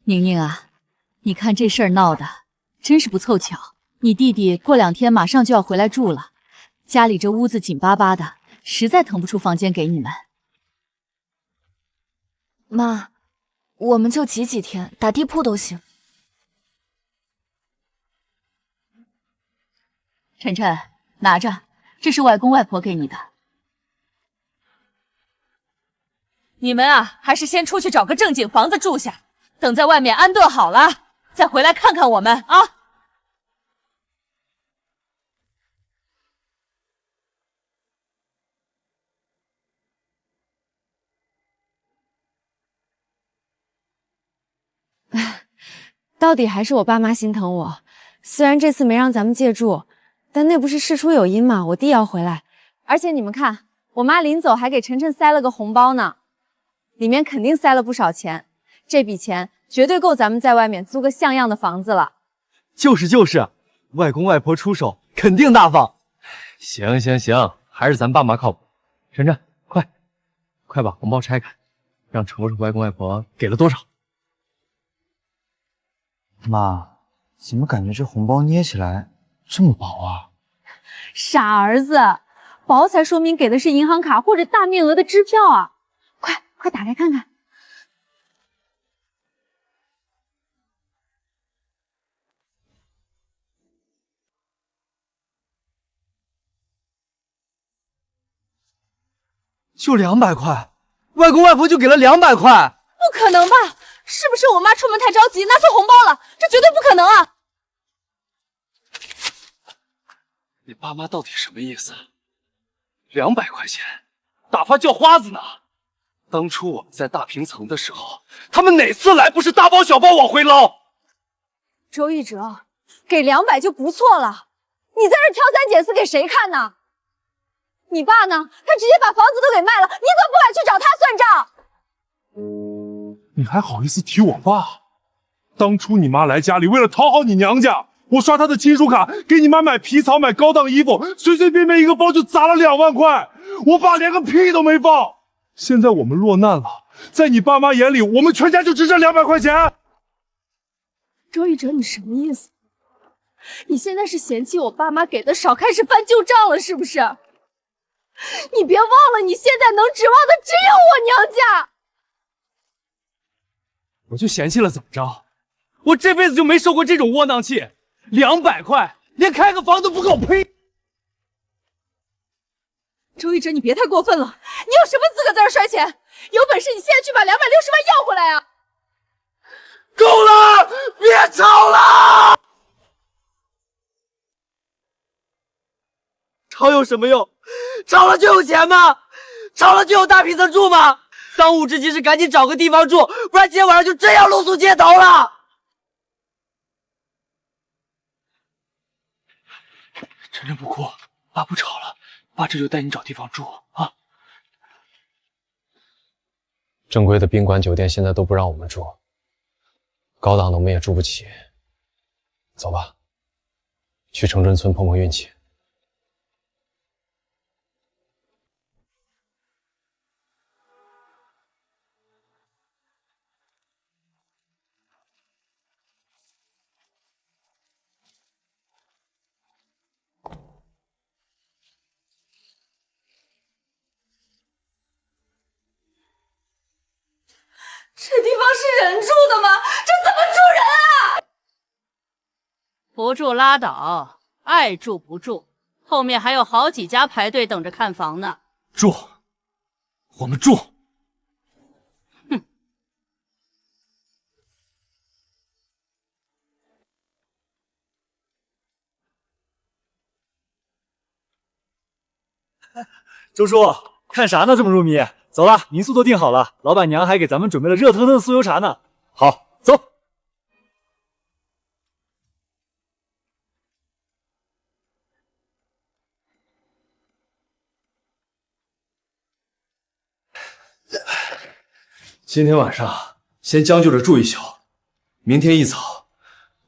宁宁啊，你看这事儿闹的真是不凑巧，你弟弟过2天马上就要回来住了，家里这屋子紧巴巴的，实在腾不出房间给你们。妈，我们就挤几天，打地铺都行。晨晨，拿着，这是外公外婆给你的。你们啊，还是先出去找个正经房子住下。等在外面安顿好了，再回来看看我们啊！到底还是我爸妈心疼我，虽然这次没让咱们借住，但那不是事出有因吗？我弟要回来，而且你们看，我妈临走还给晨晨塞了个红包呢，里面肯定塞了不少钱。这笔钱绝对够咱们在外面租个像样的房子了。就是，外公外婆出手肯定大方。行，还是咱爸妈靠谱。晨晨，快把红包拆开，让瞅瞅外公外婆给了多少。妈，怎么感觉这红包捏起来这么薄啊？傻儿子，薄才说明给的是银行卡或者大面额的支票啊！快打开看看。就200块，外公外婆就给了200块，不可能吧？是不是我妈出门太着急，拿错红包了？这绝对不可能啊！你爸妈到底什么意思？200块钱，打发叫花子呢？当初我们在大平层的时候，他们哪次来不是大包小包往回捞？周一哲，给200就不错了，你在这挑三拣四给谁看呢？你爸呢？他直接把房子都给卖了，你怎么不敢去找他算账？你还好意思提我爸？当初你妈来家里，为了讨好你娘家，我刷她的亲属卡，给你妈买皮草、买高档衣服，随随便便一个包就砸了2万块，我爸连个屁都没放。现在我们落难了，在你爸妈眼里，我们全家就值这200块钱。周一哲，你什么意思？你现在是嫌弃我爸妈给的少，开始翻旧账了是不是？你别忘了，你现在能指望的只有我娘家。我就嫌弃了怎么着？我这辈子就没受过这种窝囊气，200块连开个房都不够，呸！周一哲，你别太过分了，你有什么资格在这摔钱？有本事你现在去把260万要回来啊！够了，别吵了！吵有什么用？吵了就有钱吗？吵了就有大平层住吗？当务之急是赶紧找个地方住，不然今天晚上就真要露宿街头了。晨晨不哭，爸不吵了，爸这就带你找地方住啊。正规的宾馆酒店现在都不让我们住，高档的我们也住不起。走吧，去城镇村碰碰运气。这地方是人住的吗？这怎么住人啊？不住拉倒，爱住不住，后面还有好几家排队等着看房呢。住，我们住。哼。周叔，看啥呢？这么入迷？走了，民宿都订好了，老板娘还给咱们准备了热腾腾的酥油茶呢。好，走。今天晚上先将就着住一宿，明天一早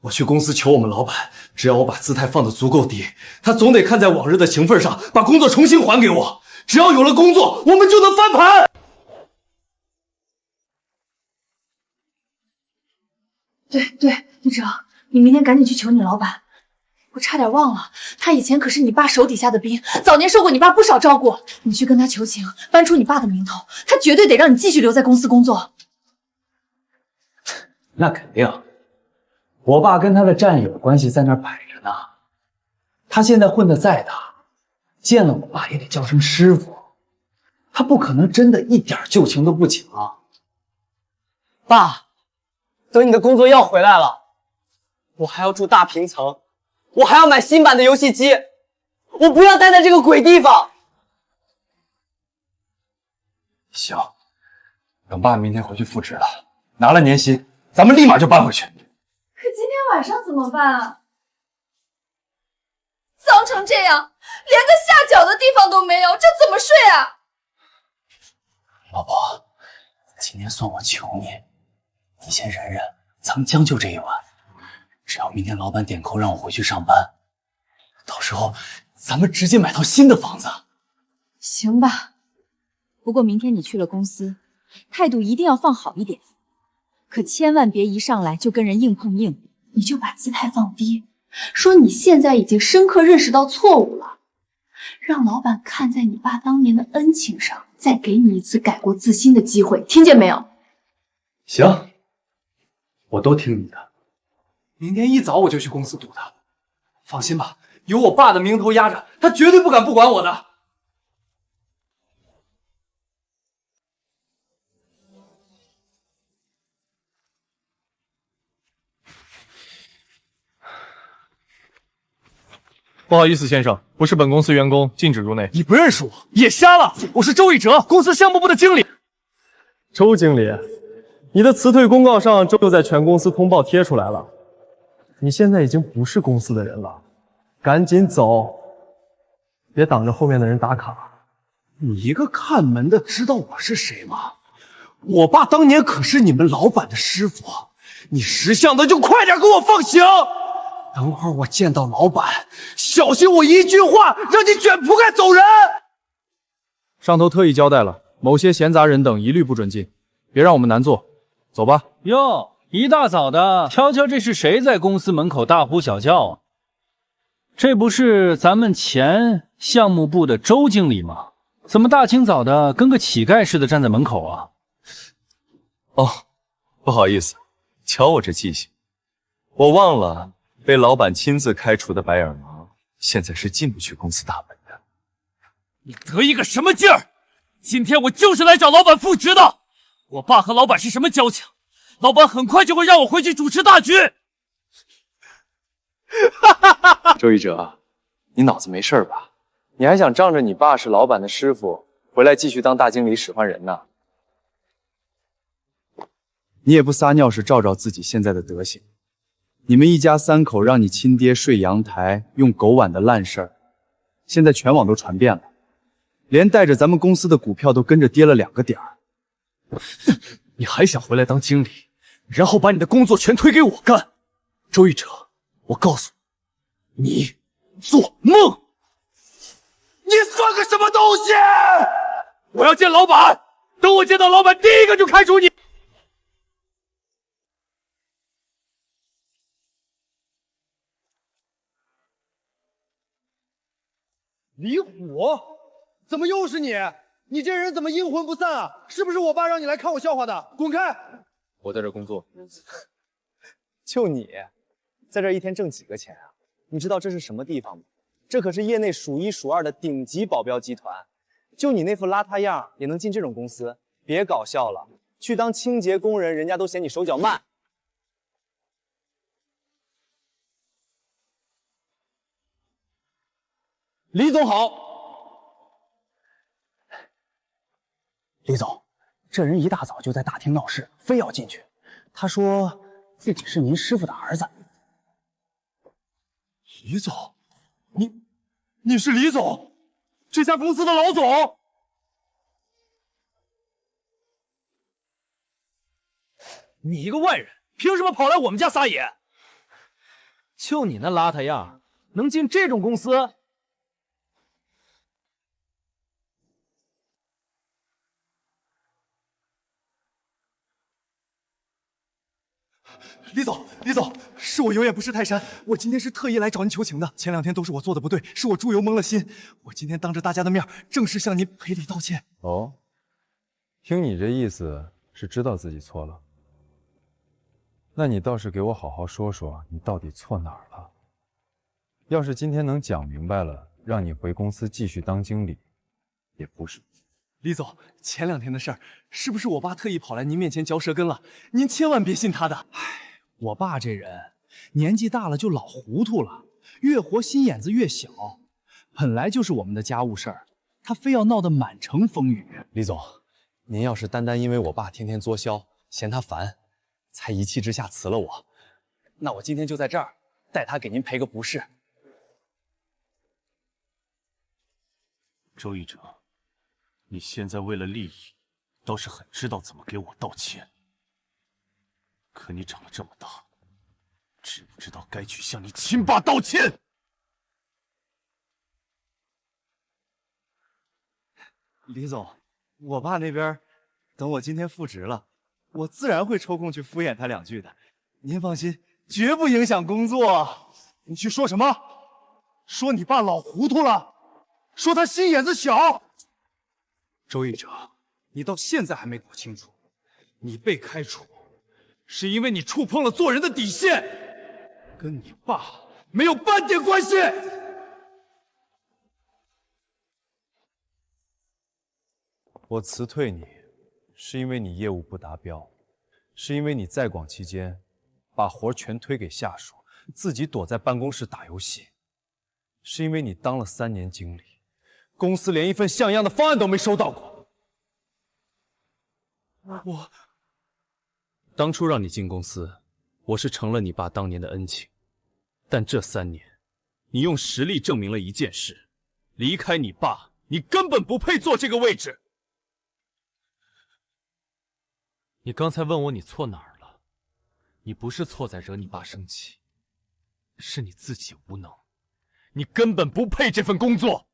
我去公司求我们老板，只要我把姿态放得足够低，他总得看在往日的情分上，把工作重新还给我。只要有了工作，我们就能翻盘。对，一哲，你明天赶紧去求你老板。我差点忘了，他以前可是你爸手底下的兵，早年受过你爸不少照顾。你去跟他求情，搬出你爸的名头，他绝对得让你继续留在公司工作。那肯定，我爸跟他的战友关系在那儿摆着呢。他现在混得再大，见了我爸也得叫声师傅，他不可能真的一点旧情都不请啊。爸，等你的工作要回来了，我还要住大平层，我还要买新版的游戏机，我不要待在这个鬼地方。行，等爸明天回去复职了，拿了年薪，咱们立马就搬回去。可今天晚上怎么办啊？脏成这样，连个下脚的地方都没有，这怎么睡啊？老婆，今天算我求你，你先忍忍，咱们将就这一晚。只要明天老板点扣让我回去上班，到时候咱们直接买套新的房子。行吧，不过明天你去了公司，态度一定要放好一点，可千万别一上来就跟人硬碰硬，你就把姿态放低，说你现在已经深刻认识到错误了，让老板看在你爸当年的恩情上，再给你一次改过自新的机会，听见没有？行，我都听你的。明天一早我就去公司堵他。放心吧，有我爸的名头压着，他绝对不敢不管我的。不好意思，先生，不是本公司员工，禁止入内。你不认识我，也瞎了！我是周一哲，公司项目部的经理。周经理，你的辞退公告上就在全公司通报贴出来了。你现在已经不是公司的人了，赶紧走，别挡着后面的人打卡。你一个看门的知道我是谁吗？我爸当年可是你们老板的师傅，你识相的就快点给我放行。等会儿我见到老板，小心我一句话让你卷铺盖走人。上头特意交代了，某些闲杂人等一律不准进，别让我们难做。走吧。哟，一大早的，瞧瞧这是谁在公司门口大呼小叫啊？这不是咱们前项目部的周经理吗？怎么大清早的跟个乞丐似的站在门口啊？哦，不好意思，瞧我这记性，我忘了被老板亲自开除的白眼狼，现在是进不去公司大门的。你得意个什么劲儿？今天我就是来找老板复职的。我爸和老板是什么交情？老板很快就会让我回去主持大局。周一哲，你脑子没事吧？你还想仗着你爸是老板的师傅，回来继续当大经理使唤人呢？你也不撒尿是照照自己现在的德行。你们一家三口让你亲爹睡阳台用狗碗的烂事儿，现在全网都传遍了，连带着咱们公司的股票都跟着跌了2个点儿。你还想回来当经理，然后把你的工作全推给我干？周一哲，我告诉你，你做梦！你算个什么东西！我要见老板，等我见到老板，第一个就开除你。李虎，怎么又是你？你这人怎么阴魂不散啊？是不是我爸让你来看我笑话的？滚开！我在这工作。就你，在这一天挣几个钱啊？你知道这是什么地方吗？这可是业内数1数2的顶级保镖集团。就你那副邋遢样也能进这种公司？别搞笑了，去当清洁工人，人家都嫌你手脚慢。李总好。李总，这人一大早就在大厅闹事，非要进去。他说自己是您师傅的儿子。李总，你是李总，这家公司的老总。你一个外人，凭什么跑来我们家撒野？就你那邋遢样，能进这种公司？李总，是我有眼不识泰山，我今天是特意来找您求情的。前2天都是我做的不对，是我猪油蒙了心。我今天当着大家的面，正式向您赔礼道歉。哦，听你这意思是知道自己错了，那你倒是给我好好说说，你到底错哪儿了？要是今天能讲明白了，让你回公司继续当经理，也不是。李总，前2天的事儿，是不是我爸特意跑来您面前嚼舌根了？您千万别信他的。唉，我爸这人年纪大了就老糊涂了，越活心眼子越小。本来就是我们的家务事儿，他非要闹得满城风雨。李总，您要是单单因为我爸天天作销，嫌他烦，才一气之下辞了我，那我今天就在这儿代他给您赔个不是。周一哲，你现在为了利益，倒是很知道怎么给我道歉。可你长了这么大，知不知道该去向你亲爸道歉？李总，我爸那边等我今天复职了，我自然会抽空去敷衍他2句的。您放心，绝不影响工作。你去说什么？说你爸老糊涂了，说他心眼子小。周一哲，你到现在还没搞清楚，你被开除是因为你触碰了做人的底线，跟你爸没有半点关系。我辞退你，是因为你业务不达标，是因为你在广期间把活全推给下属，自己躲在办公室打游戏，是因为你当了3年经理，公司连一份像样的方案都没收到过。我当初让你进公司，我是承了你爸当年的恩情，但这3年，你用实力证明了一件事：离开你爸，你根本不配坐这个位置。你刚才问我你错哪儿了，你不是错在惹你爸生气，是你自己无能，你根本不配这份工作。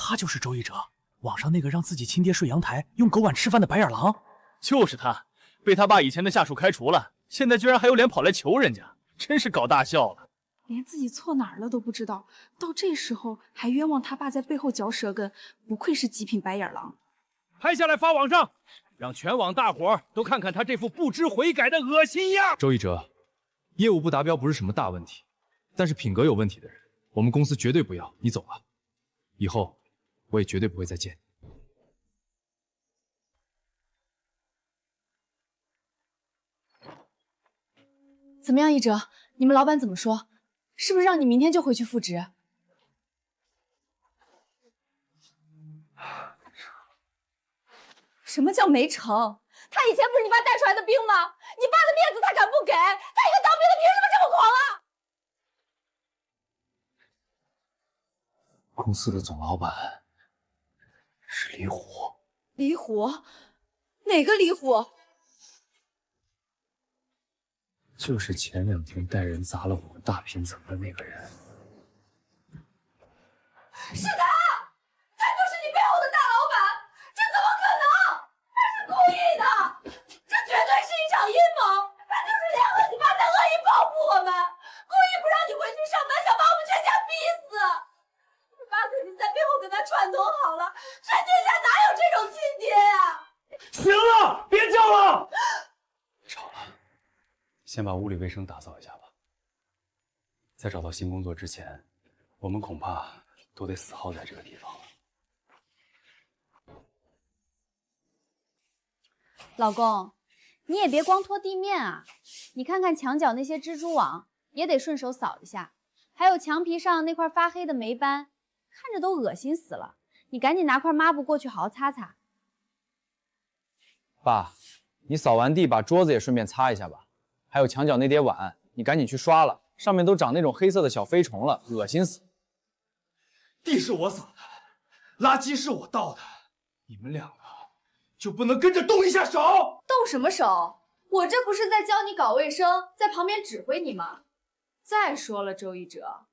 他就是周一哲，网上那个让自己亲爹睡阳台、用狗碗吃饭的白眼狼。就是他，被他爸以前的下属开除了，现在居然还有脸跑来求人家，真是搞大笑了。连自己错哪儿了都不知道，到这时候还冤枉他爸在背后嚼舌根，不愧是极品白眼狼。拍下来发网上，让全网大伙都看看他这副不知悔改的恶心样。周一哲，业务不达标不是什么大问题，但是品格有问题的人，我们公司绝对不要。你走了，以后我也绝对不会再见你。怎么样，一哲？你们老板怎么说？是不是让你明天就回去复职？什么叫没成？他以前不是你爸带出来的兵吗？你爸的面子他敢不给？他一个当兵的凭什么这么狂啊？公司的总老板是李虎。李虎？哪个李虎？就是前2天带人砸了我们大平层的那个人。是他！他就是你背后的大老板！这怎么可能？他是故意的！这绝对是一场阴谋！他就是联合你爸在恶意报复我们，故意不让你回去上班，想把我们全家逼死！你爸肯定在背后跟他串通好了，全天下哪有这种亲爹呀？行了，别叫了！吵了。先把屋里卫生打扫一下吧。在找到新工作之前，我们恐怕都得死耗在这个地方了。老公，你也别光拖地面啊，你看看墙角那些蜘蛛网，也得顺手扫一下。还有墙皮上那块发黑的霉斑，看着都恶心死了。你赶紧拿块抹布过去好好擦擦。爸，你扫完地把桌子也顺便擦一下吧。还有墙角那叠碗，你赶紧去刷了，上面都长那种黑色的小飞虫了，恶心死。地是我扫的，垃圾是我倒的，你们2个就不能跟着动一下手？动什么手？我这不是在教你搞卫生，在旁边指挥你吗？再说了，周一哲，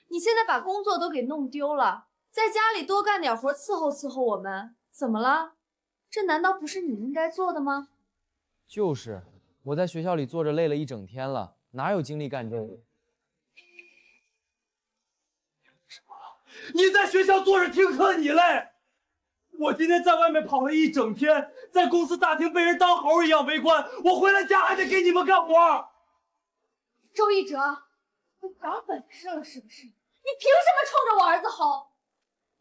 你现在把工作都给弄丢了，在家里多干点活伺候伺候我们，怎么了？这难道不是你应该做的吗？就是。我在学校里坐着累了一整天了，哪有精力干这个？你在学校坐着听课你累，我今天在外面跑了一整天，在公司大厅被人当猴一样围观，我回了家还得给你们干活。周一哲，你长本事了是不是？你凭什么冲着我儿子吼？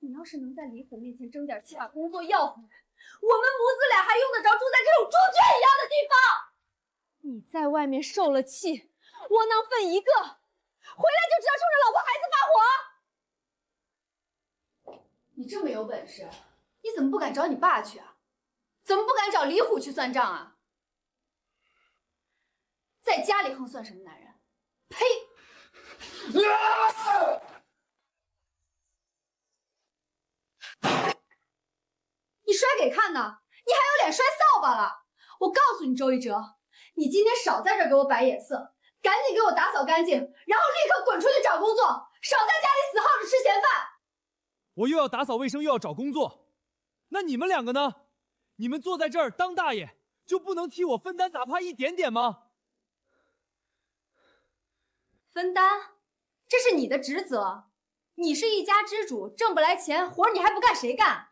你要是能在李虎面前争点气，把工作要回来，我们母子俩还用得着住在这种猪圈一样的地方？你在外面受了气，窝囊废一个，回来就知道冲着老婆孩子发火。你这么有本事，你怎么不敢找你爸去啊？怎么不敢找李虎去算账啊？在家里横算什么男人？呸！你摔给看呢？你还有脸摔扫把了？我告诉你，周一哲。你今天少在这给我摆眼色，赶紧给我打扫干净，然后立刻滚出去找工作，少在家里死耗着吃闲饭。我又要打扫卫生，又要找工作，那你们2个呢？你们坐在这儿当大爷，就不能替我分担哪怕一点点吗？分担？这是你的职责。你是一家之主，挣不来钱，活你还不干谁干？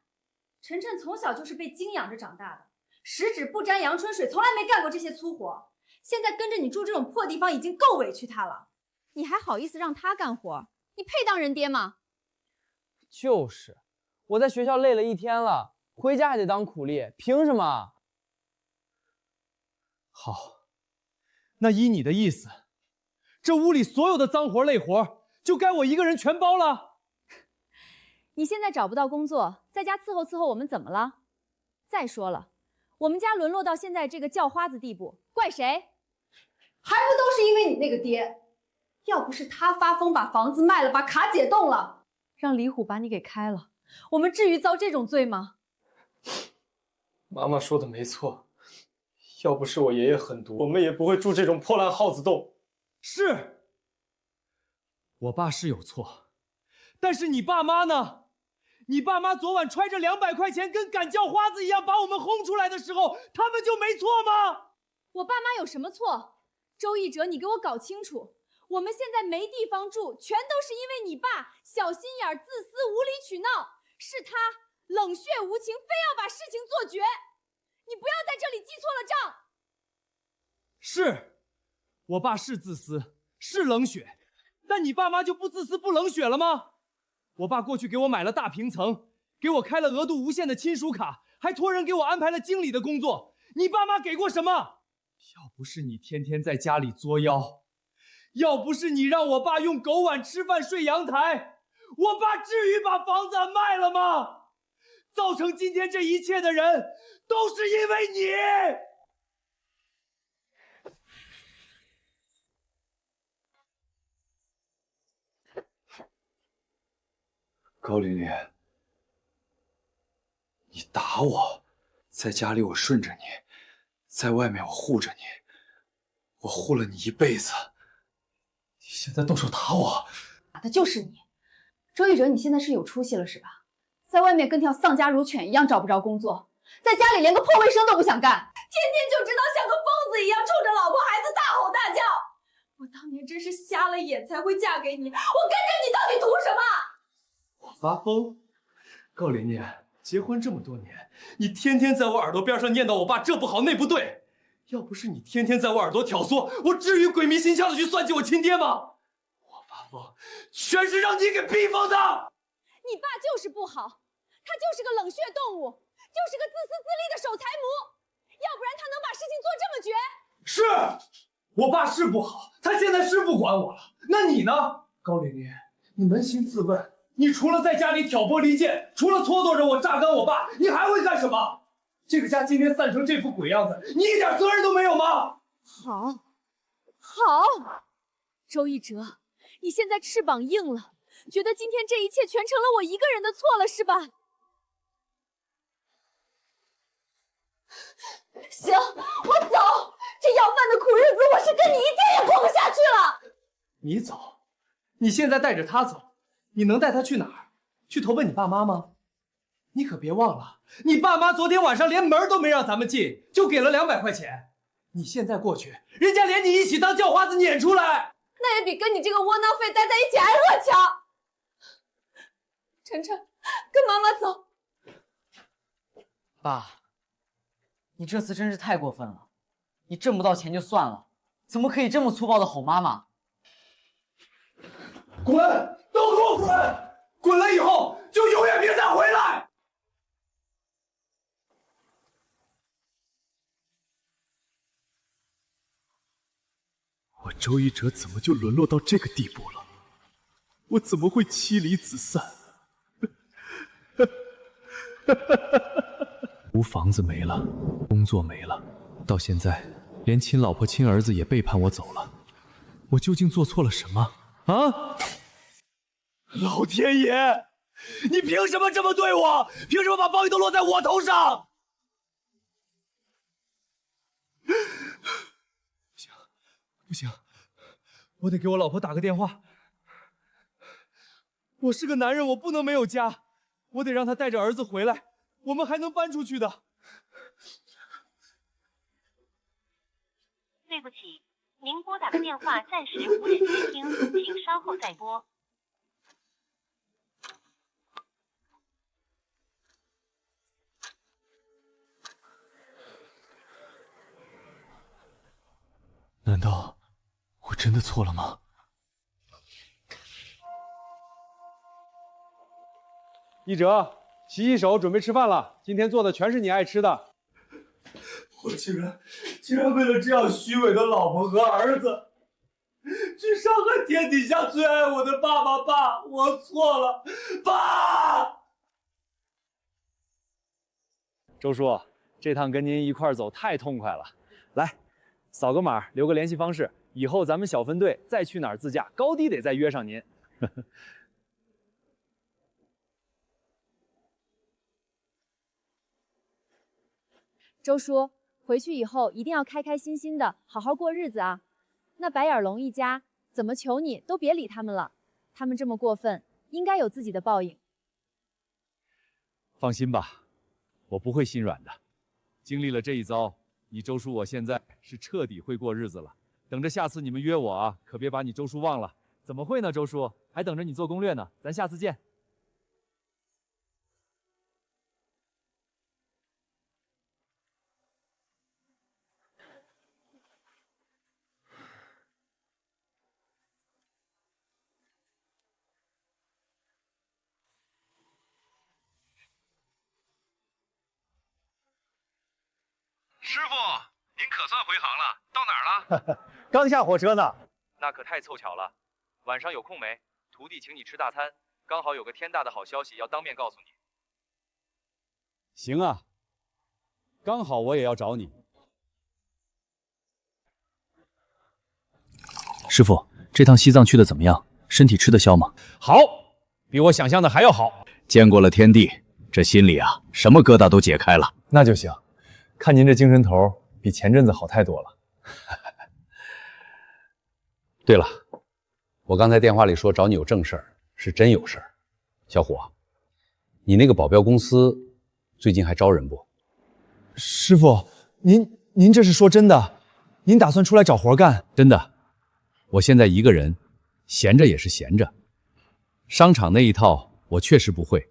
晨晨从小就是被精养着长大的。十指不沾阳春水，从来没干过这些粗活。现在跟着你住这种破地方，已经够委屈他了。你还好意思让他干活？你配当人爹吗？就是，我在学校累了一天了，回家还得当苦力，凭什么？好，那依你的意思，这屋里所有的脏活累活就该我一个人全包了？你现在找不到工作，在家伺候伺候我们怎么了？再说了，我们家沦落到现在这个叫花子地步，怪谁？还不都是因为你那个爹？要不是他发疯把房子卖了，把卡解冻了，让李虎把你给开了，我们至于遭这种罪吗？妈妈说的没错，要不是我爷爷狠毒，我们也不会住这种破烂耗子洞。是，我爸是有错，但是你爸妈呢？你爸妈昨晚揣着200块钱跟赶叫花子一样把我们轰出来的时候，他们就没错吗？我爸妈有什么错？周一哲，你给我搞清楚，我们现在没地方住，全都是因为你爸小心眼、自私、无理取闹，是他冷血无情，非要把事情做绝。你不要在这里记错了账。是，我爸是自私，是冷血，但你爸妈就不自私不冷血了吗？我爸过去给我买了大平层，给我开了额度无限的亲属卡，还托人给我安排了经理的工作。你爸妈给过什么？要不是你天天在家里作妖，要不是你让我爸用狗碗吃饭睡阳台，我爸至于把房子卖了吗？造成今天这一切的人，都是因为你！高琳琳，你打我，在家里我顺着你，在外面我护着你，我护了你一辈子，你现在动手打我，打的就是你。周一哲，你现在是有出息了是吧？在外面跟条丧家如犬一样找不着工作，在家里连个破卫生都不想干，天天就知道像个疯子一样冲着老婆孩子大吼大叫。我当年真是瞎了眼才会嫁给你，我跟着你到底图什么？我发疯？高琳琳，结婚这么多年，你天天在我耳朵边上念叨我爸这不好那不对，要不是你天天在我耳朵挑唆，我至于鬼迷心窍的去算计我亲爹吗？我发疯，全是让你给逼疯的！你爸就是不好，他就是个冷血动物，就是个自私自利的守财奴，要不然他能把事情做这么绝？是，我爸是不好，他现在是不管我了。那你呢，高琳琳？你扪心自问，你除了在家里挑拨离间，除了撺掇着我榨干我爸，你还会干什么？这个家今天散成这副鬼样子，你一点责任都没有吗？好，周一哲，你现在翅膀硬了，觉得今天这一切全成了我一个人的错了是吧？行，我走，这要饭的苦日子我是跟你一天也过不下去了。你走？你现在带着他走，你能带他去哪儿？去投奔你爸妈吗？你可别忘了，你爸妈昨天晚上连门都没让咱们进，就给了200块钱。你现在过去，人家连你一起当叫花子撵出来，那也比跟你这个窝囊废待在一起还恶强。晨晨，跟妈妈走。爸，你这次真是太过分了，你挣不到钱就算了，怎么可以这么粗暴的吼妈妈？滚！都给我滚！滚了以后就永远别再回来！我周一哲怎么就沦落到这个地步了？我怎么会妻离子散？无房子没了，工作没了，到现在连亲老婆亲儿子也背叛我走了，我究竟做错了什么啊？老天爷，你凭什么这么对我？凭什么把报应都落在我头上？不行，我得给我老婆打个电话。我是个男人，我不能没有家，我得让她带着儿子回来，我们还能搬出去的。对不起，您拨打的电话暂时无人接听，请稍后再拨。难道我真的错了吗？一哲，洗洗手，准备吃饭了。今天做的全是你爱吃的。我竟然为了这样虚伪的老婆和儿子，去伤害天底下最爱我的爸爸。爸，我错了，爸。周叔，这趟跟您一块走太痛快了，来，扫个码，留个联系方式，以后咱们小分队再去哪儿自驾，高低得再约上您。周叔，回去以后一定要开开心心的，好好过日子啊。那白眼龙一家怎么求你都别理他们了，他们这么过分，应该有自己的报应。放心吧，我不会心软的。经历了这一遭，你周叔我现在是彻底会过日子了。等着下次你们约我啊，可别把你周叔忘了。怎么会呢，周叔，还等着你做攻略呢。咱下次见。师傅，您可算回航了，到哪儿了？刚下火车呢。那可太凑巧了，晚上有空没？徒弟请你吃大餐，刚好有个天大的好消息要当面告诉你。行啊，刚好我也要找你。师傅，这趟西藏去的怎么样？身体吃得消吗？好，比我想象的还要好。见过了天地，这心里啊，什么疙瘩都解开了。那就行，看您这精神头，比前阵子好太多了。对了，我刚才电话里说找你有正事儿，是真有事儿。小虎，你那个保镖公司最近还招人不？师傅，您这是说真的？您打算出来找活干？真的，我现在一个人，闲着也是闲着。商场那一套我确实不会，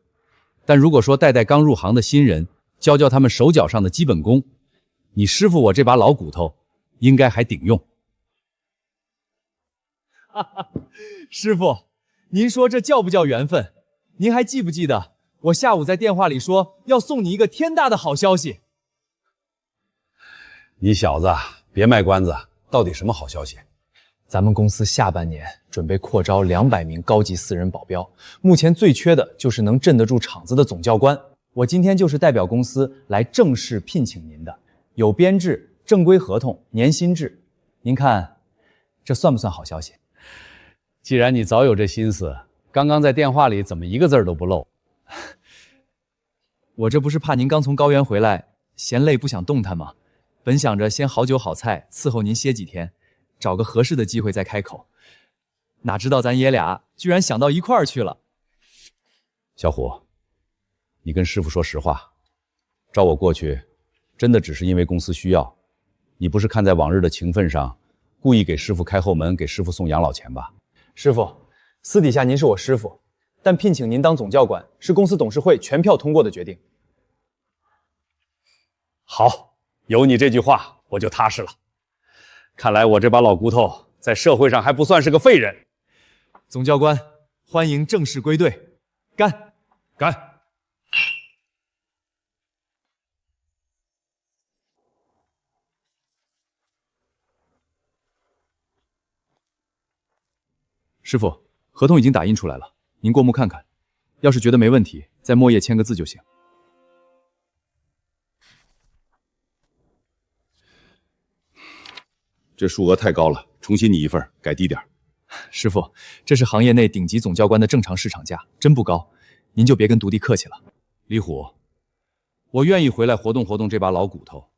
但如果说带刚入行的新人，教他们手脚上的基本功，你师傅我这把老骨头应该还顶用。师傅，您说这叫不叫缘分？您还记不记得我下午在电话里说要送你一个天大的好消息？你小子别卖关子，到底什么好消息？咱们公司下半年准备扩招200名高级私人保镖，目前最缺的就是能镇得住场子的总教官。我今天就是代表公司来正式聘请您的，有编制、正规合同、年薪制，您看这算不算好消息？既然你早有这心思，刚刚在电话里怎么一个字都不漏？我这不是怕您刚从高原回来，嫌累不想动弹吗？本想着先好酒好菜伺候您歇几天，找个合适的机会再开口，哪知道咱爷俩居然想到一块儿去了。小虎，你跟师傅说实话，招我过去，真的只是因为公司需要，你不是看在往日的情分上，故意给师傅开后门，给师傅送养老钱吧？师傅，私底下您是我师傅，但聘请您当总教官是公司董事会全票通过的决定。好，有你这句话，我就踏实了。看来我这把老骨头在社会上还不算是个废人。总教官，欢迎正式归队，干！干！师傅，合同已经打印出来了，您过目看看，要是觉得没问题，在末页签个字就行。这数额太高了，重新拟一份，改低点。师傅，这是行业内顶级总教官的正常市场价，真不高，您就别跟徒弟客气了。李虎，我愿意回来活动活动这把老骨头，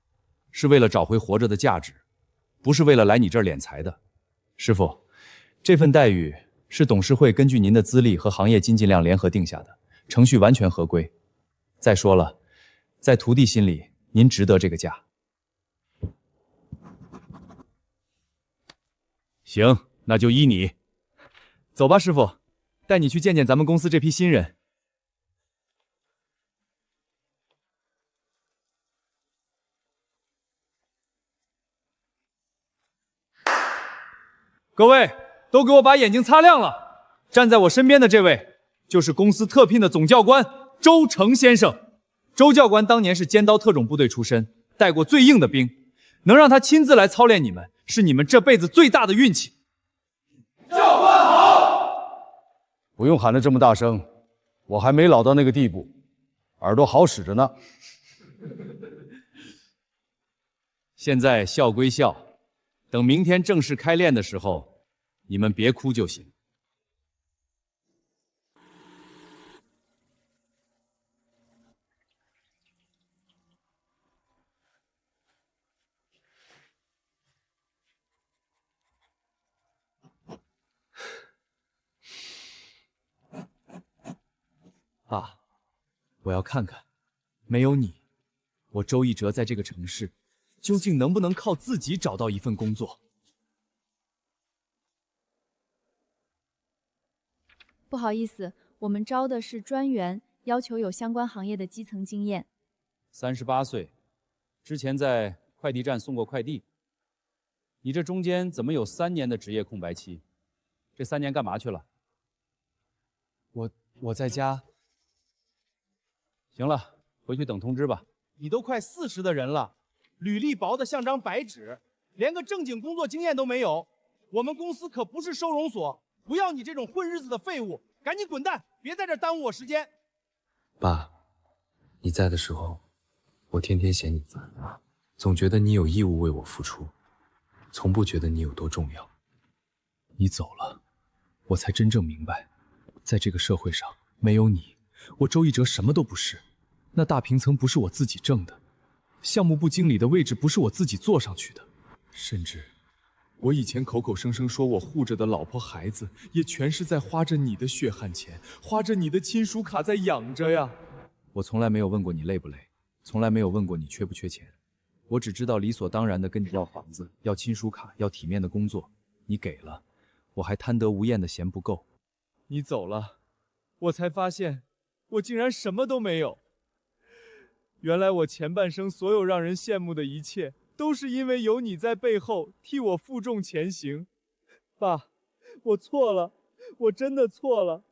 是为了找回活着的价值，不是为了来你这儿敛财的。师傅，这份待遇是董事会根据您的资历和行业金进量联合定下的，程序完全合规。再说了，在徒弟心里，您值得这个价。行，那就依你。走吧，师傅，带你去见见咱们公司这批新人。各位，都给我把眼睛擦亮了！站在我身边的这位，就是公司特聘的总教官周成先生。周教官当年是尖刀特种部队出身，带过最硬的兵，能让他亲自来操练你们，是你们这辈子最大的运气。教官好！不用喊得这么大声，我还没老到那个地步，耳朵好使着呢。现在笑归笑，等明天正式开练的时候，你们别哭就行。爸，我要看看，没有你，我周一哲在这个城市究竟能不能靠自己找到一份工作？不好意思，我们招的是专员，要求有相关行业的基层经验。38岁，之前在快递站送过快递。你这中间怎么有3年的职业空白期？这3年干嘛去了？我在家。行了，回去等通知吧。你都快40的人了，履历薄的像张白纸，连个正经工作经验都没有。我们公司可不是收容所，不要你这种混日子的废物，赶紧滚蛋，别在这耽误我时间。爸，你在的时候，我天天嫌你烦，总觉得你有义务为我付出，从不觉得你有多重要。你走了，我才真正明白，在这个社会上，没有你，我周一哲什么都不是。那大平层不是我自己挣的，项目部经理的位置不是我自己坐上去的，甚至我以前口口声声说我护着的老婆孩子，也全是在花着你的血汗钱，花着你的亲属卡在养着呀。我从来没有问过你累不累，从来没有问过你缺不缺钱，我只知道理所当然的跟你要房子，要亲属卡，要体面的工作，你给了，我还贪得无厌的嫌不够。你走了，我才发现我竟然什么都没有。原来我前半生所有让人羡慕的一切，都是因为有你在背后替我负重前行。爸，我错了，我真的错了。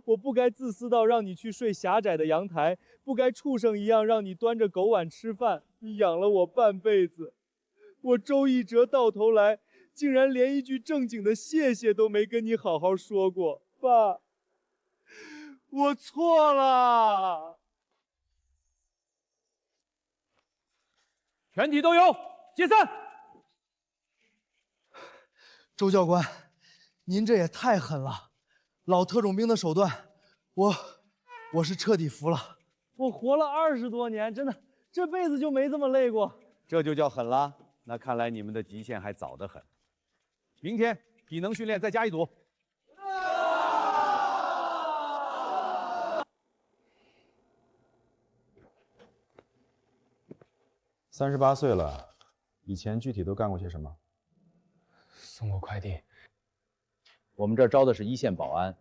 我不该自私到让你去睡狭窄的阳台，不该畜生一样让你端着狗碗吃饭。你养了我半辈子，我周一哲到头来竟然连一句正经的谢谢都没跟你好好说过。爸，我错了。全体都有，解散。周教官，您这也太狠了，老特种兵的手段，我是彻底服了。我活了20多年，真的这辈子就没这么累过。这就叫狠了。那看来你们的极限还早得很。明天体能训练再加一组。38岁了，以前具体都干过些什么？送过快递。我们这儿招的是一线保安，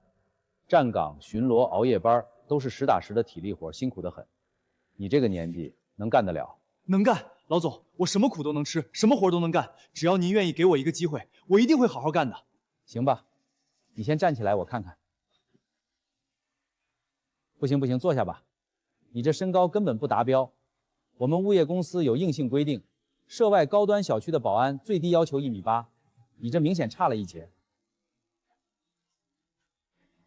站岗、巡逻、熬夜班都是实打实的体力活，辛苦得很。你这个年纪能干得了？能干，老总，我什么苦都能吃，什么活都能干，只要您愿意给我一个机会，我一定会好好干的。行吧，你先站起来，我看看。不行不行，坐下吧。你这身高根本不达标。我们物业公司有硬性规定，涉外高端小区的保安最低要求1.8米，你这明显差了一截。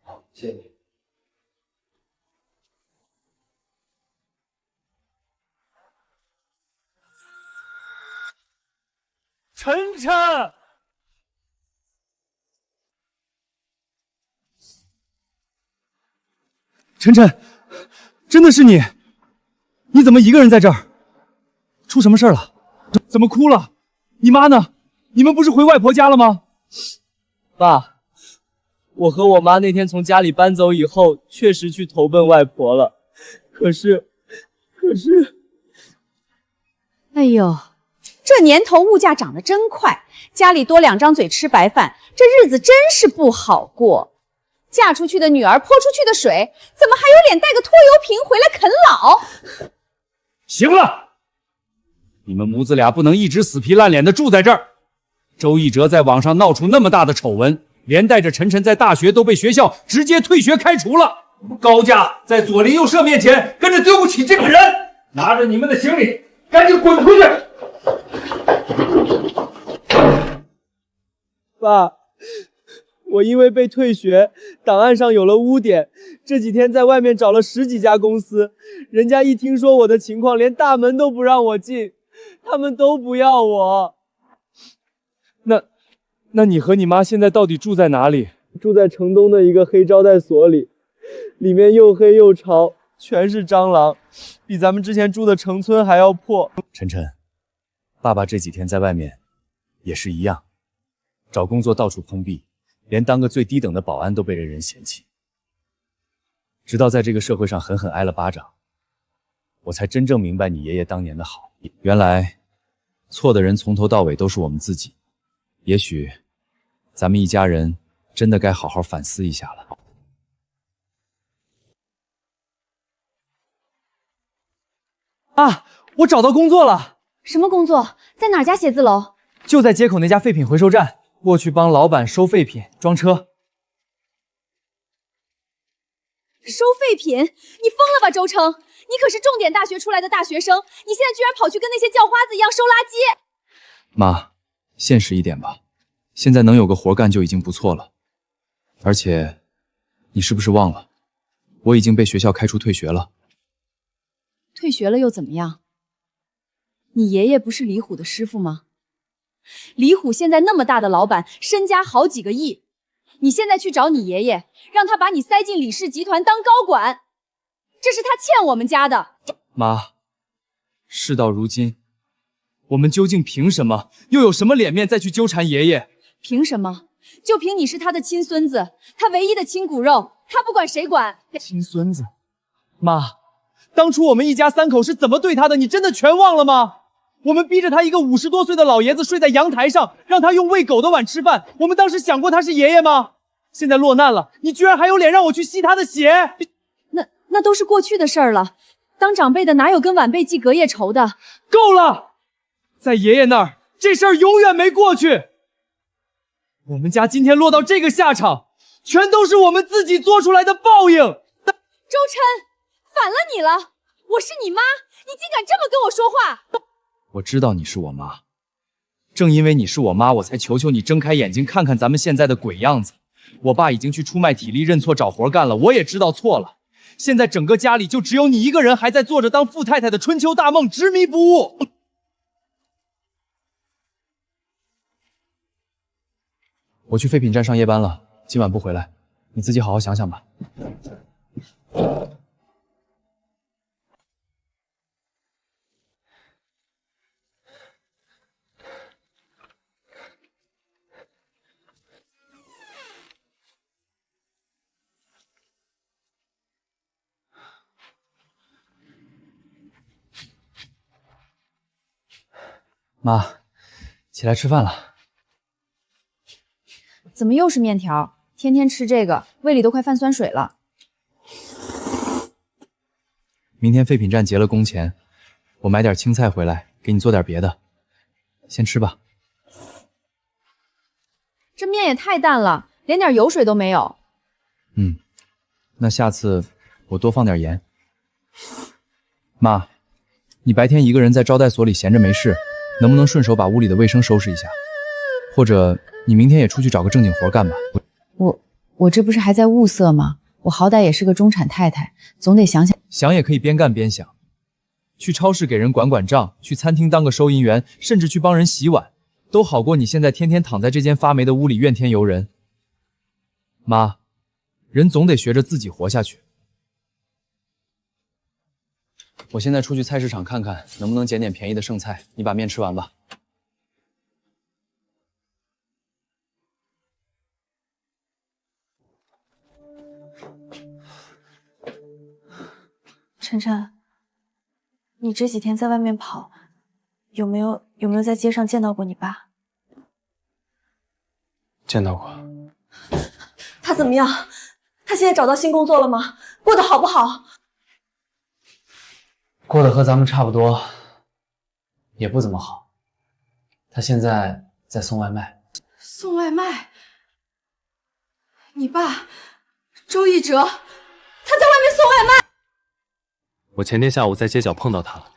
好，谢谢你。晨晨，晨晨，真的是你？你怎么一个人在这儿？出什么事了？怎么哭了？你妈呢？你们不是回外婆家了吗？爸，我和我妈那天从家里搬走以后，确实去投奔外婆了。可是，哎呦，这年头物价涨得真快，家里多2张嘴吃白饭，这日子真是不好过。嫁出去的女儿泼出去的水，怎么还有脸带个拖油瓶回来啃老？行了，你们母子俩不能一直死皮赖脸的住在这儿。周一哲在网上闹出那么大的丑闻，连带着晨晨在大学都被学校直接退学开除了。高价在左邻右舍面前跟着丢不起这个人，拿着你们的行李赶紧滚回去。爸，我因为被退学，档案上有了污点，这几天在外面找了10几家公司，人家一听说我的情况，连大门都不让我进，他们都不要我。那你和你妈现在到底住在哪里？住在城东的一个黑招待所里，里面又黑又潮，全是蟑螂，比咱们之前住的城村还要破。晨晨，爸爸这几天在外面也是一样，找工作到处碰壁，连当个最低等的保安都被人嫌弃，直到在这个社会上狠狠挨了巴掌，我才真正明白你爷爷当年的好。原来错的人从头到尾都是我们自己，也许咱们一家人真的该好好反思一下了。啊，我找到工作了！什么工作？在哪家写字楼？就在街口那家废品回收站，过去帮老板收废品、装车。收废品？你疯了吧，周成？你可是重点大学出来的大学生，你现在居然跑去跟那些叫花子一样收垃圾！妈，现实一点吧，现在能有个活干就已经不错了。而且，你是不是忘了，我已经被学校开除退学了？退学了又怎么样？你爷爷不是李虎的师傅吗？李虎现在那么大的老板，身家好几个亿，你现在去找你爷爷，让他把你塞进李氏集团当高管，这是他欠我们家的。妈，事到如今，我们究竟凭什么，又有什么脸面再去纠缠爷爷？凭什么？就凭你是他的亲孙子，他唯一的亲骨肉，他不管谁管。亲孙子？妈，当初我们一家3口是怎么对他的，你真的全忘了吗？我们逼着他一个50多岁的老爷子睡在阳台上，让他用喂狗的碗吃饭，我们当时想过他是爷爷吗？现在落难了，你居然还有脸让我去吸他的血？那都是过去的事儿了，当长辈的哪有跟晚辈记隔夜仇的？够了，在爷爷那儿，这事儿永远没过去。我们家今天落到这个下场，全都是我们自己做出来的报应。周琛，反了你了！我是你妈，你竟敢这么跟我说话！我知道你是我妈，正因为你是我妈，我才求求你睁开眼睛看看咱们现在的鬼样子。我爸已经去出卖体力认错找活干了，我也知道错了。现在整个家里就只有你一个人还在做着当富太太的春秋大梦，执迷不悟。我去废品站上夜班了，今晚不回来，你自己好好想想吧。妈，起来吃饭了。怎么又是面条？天天吃这个，胃里都快泛酸水了。明天废品站结了工钱，我买点青菜回来，给你做点别的。先吃吧。这面也太淡了，连点油水都没有。那下次我多放点盐。妈，你白天一个人在招待所里闲着没事，能不能顺手把屋里的卫生收拾一下？或者你明天也出去找个正经活干吧。我这不是还在物色吗？我好歹也是个中产太太，总得想想。想也可以边干边想，去超市给人管管账，去餐厅当个收银员，甚至去帮人洗碗，都好过你现在天天躺在这间发霉的屋里怨天尤人。妈，人总得学着自己活下去。我现在出去菜市场看看，能不能捡点便宜的剩菜，你把面吃完吧。晨晨，你这几天在外面跑，有没有在街上见到过你爸？见到过。他怎么样？他现在找到新工作了吗？过得好不好？过得和咱们差不多，也不怎么好。他现在在送外卖。送外卖？你爸周一哲，他在外面送外卖？我前天下午在街角碰到他了，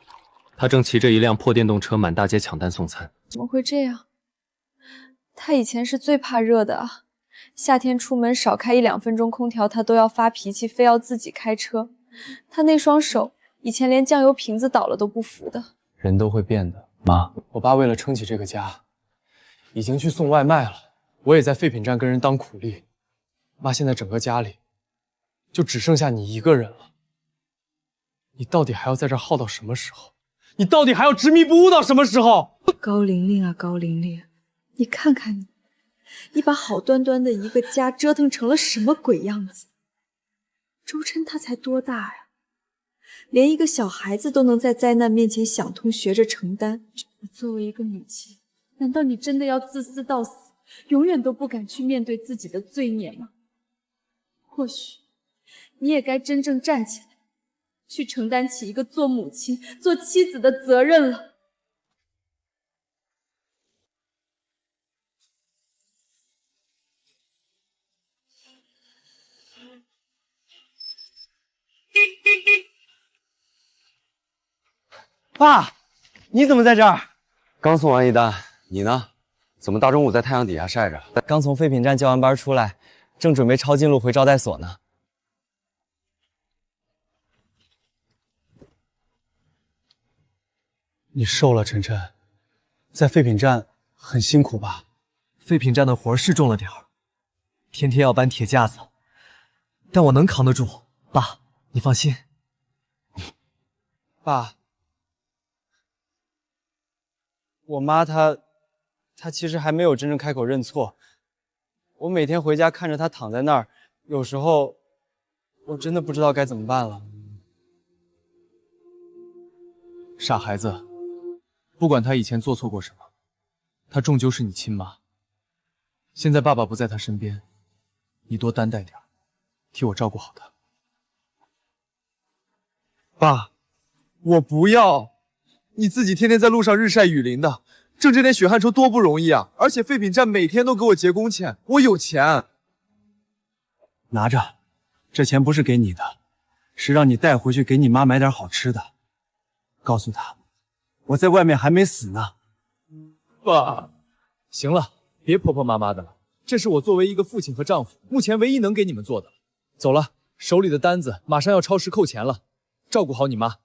他正骑着一辆破电动车满大街抢单送餐。怎么会这样？他以前是最怕热的啊，夏天出门少开1-2分钟空调，他都要发脾气，非要自己开车。他那双手，以前连酱油瓶子倒了都不扶的。人都会变的，妈。我爸为了撑起这个家，已经去送外卖了。我也在废品站跟人当苦力。妈，现在整个家里就只剩下你一个人了。你到底还要在这儿耗到什么时候？你到底还要执迷不悟到什么时候？高玲玲啊，高玲玲，你看看你，你把好端端的一个家折腾成了什么鬼样子？周琛他才多大呀？连一个小孩子都能在灾难面前想通，学着承担。你作为一个母亲，难道你真的要自私到死，永远都不敢去面对自己的罪孽吗？或许你也该真正站起来，去承担起一个做母亲、做妻子的责任了。爸，你怎么在这儿？刚送完一单，你呢？怎么大中午在太阳底下晒着？刚从废品站交完班出来，正准备抄近路回招待所呢。你瘦了，晨晨，在废品站很辛苦吧？废品站的活是重了点儿，天天要搬铁架子，但我能扛得住。爸，你放心。爸，我妈她其实还没有真正开口认错。我每天回家看着她躺在那儿，有时候我真的不知道该怎么办了。傻孩子，不管她以前做错过什么，她终究是你亲妈。现在爸爸不在她身边，你多担待点，替我照顾好她。爸，我不要！你自己天天在路上日晒雨淋的，挣这点血汗钱多不容易啊！而且废品站每天都给我结工钱，我有钱。拿着，这钱不是给你的，是让你带回去给你妈买点好吃的。告诉她，我在外面还没死呢。爸，行了，别婆婆妈妈的了，这是我作为一个父亲和丈夫目前唯一能给你们做的了。走了，手里的单子马上要超时扣钱了，照顾好你妈。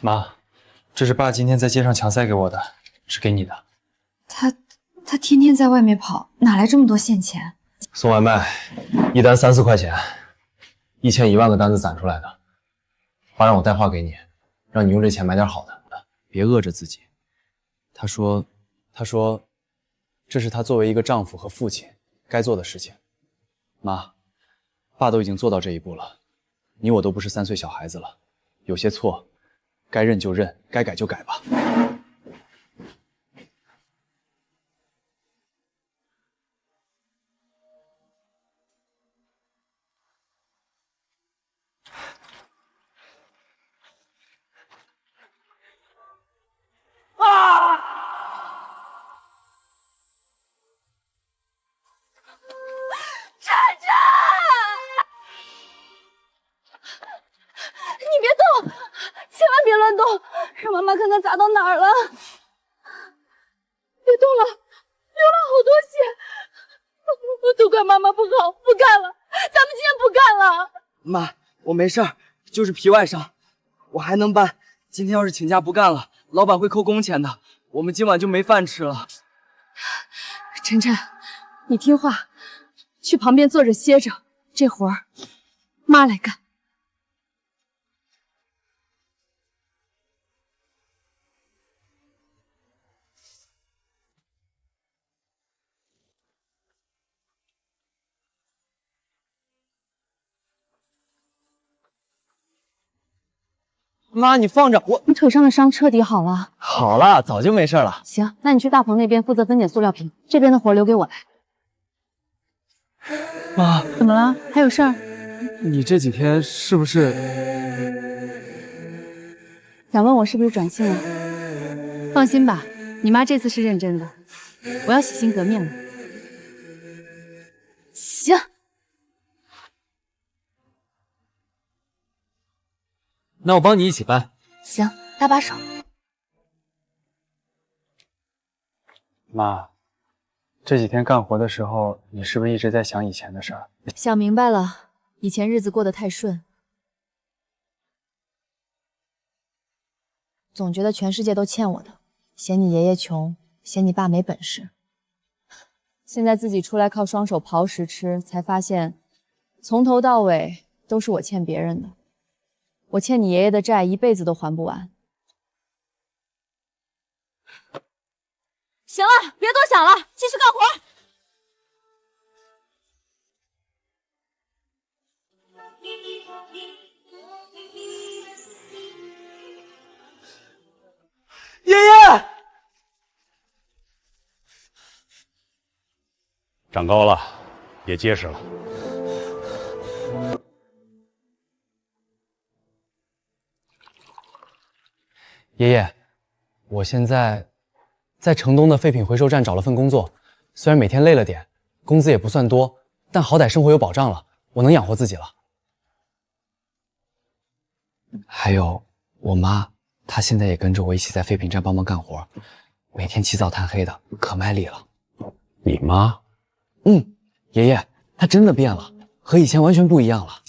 妈，这是爸今天在街上强塞给我的，是给你的。他天天在外面跑，哪来这么多现钱？送外卖，一单3-4块钱，1000、1万个单子攒出来的。爸让我带话给你，让你用这钱买点好的，别饿着自己。他说，这是他作为一个丈夫和父亲该做的事情。妈，爸都已经做到这一步了，你我都不是3岁小孩子了，有些错该认就认，该改就改吧。晨晨，你别动，千万别乱动，让妈妈看看砸到哪儿了。别动了，流了好多血，都怪妈妈不好，不干了，咱们今天不干了。妈，我没事儿，就是皮外伤，我还能搬。今天要是请假不干了，老板会扣工钱的，我们今晚就没饭吃了。晨晨，你听话，去旁边坐着歇着，这活儿妈来干。妈，你放着我，你腿上的伤彻底好了。好了，早就没事了。行，那你去大棚那边负责分拣塑料瓶，这边的活留给我来。妈，怎么了？还有事儿？你这几天是不是想问我是不是转性了？放心吧，你妈这次是认真的，我要洗心革面了。行。那我帮你一起搬。行，搭把手。妈，这几天干活的时候，你是不是一直在想以前的事儿？想明白了，以前日子过得太顺，总觉得全世界都欠我的，嫌你爷爷穷，嫌你爸没本事。现在自己出来靠双手刨食吃，才发现从头到尾都是我欠别人的。我欠你爷爷的债一辈子都还不完。行了，别多想了，继续干活。爷爷，长高了，也结实了。爷爷，我现在在城东的废品回收站找了份工作，虽然每天累了点，工资也不算多，但好歹生活有保障了，我能养活自己了。还有我妈，她现在也跟着我一起在废品站帮忙干活，每天起早贪黑的，可卖力了。你妈？爷爷，她真的变了，和以前完全不一样了。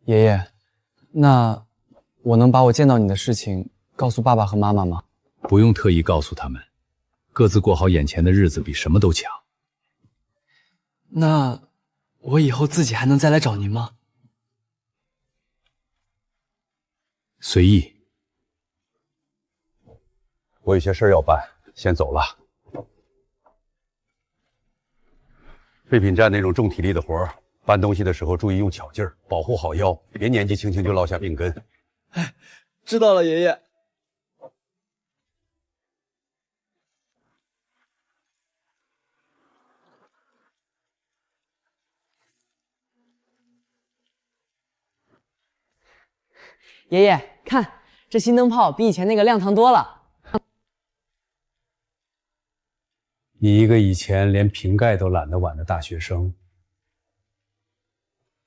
爷爷，那我能把我见到你的事情告诉爸爸和妈妈吗？不用特意告诉他们，各自过好眼前的日子比什么都强。那我以后自己还能再来找您吗？随意。我有些事要办，先走了。废品站那种重体力的活儿，搬东西的时候注意用巧劲儿，保护好腰，别年纪轻轻就落下病根。知道了，爷爷。爷爷，看这新灯泡比以前那个亮堂多了。你一个以前连瓶盖都懒得碗的大学生，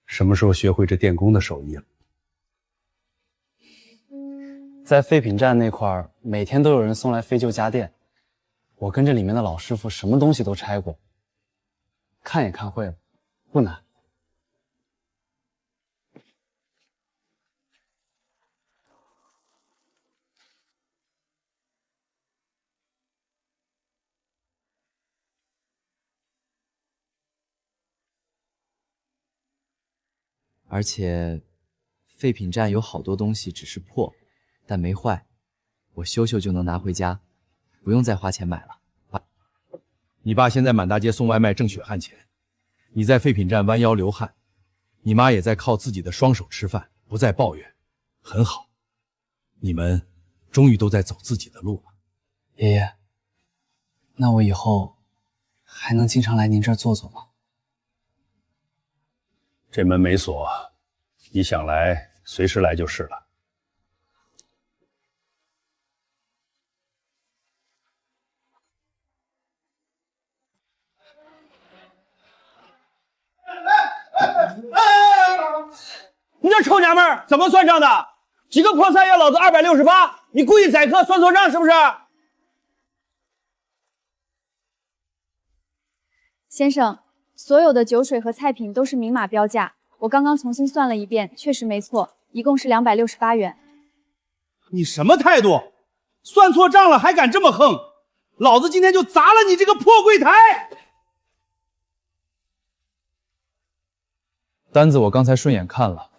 什么时候学会这电工的手艺了？在废品站那块儿，每天都有人送来废旧家电，我跟着里面的老师傅什么东西都拆过，看也看会了，不难。而且，废品站有好多东西只是破，但没坏，我修修就能拿回家，不用再花钱买了。你爸现在满大街送外卖挣血汗钱，你在废品站弯腰流汗，你妈也在靠自己的双手吃饭，不再抱怨，很好。你们终于都在走自己的路了。爷爷，那我以后还能经常来您这儿坐坐吗？这门没锁，你想来随时来就是了。你这臭娘们儿怎么算账的？几个破菜要老子268，你故意宰客算错账是不是？先生，所有的酒水和菜品都是明码标价，我刚刚重新算了一遍，确实没错，一共是268元。你什么态度？算错账了还敢这么横？老子今天就砸了你这个破柜台！单子我刚才顺眼看了，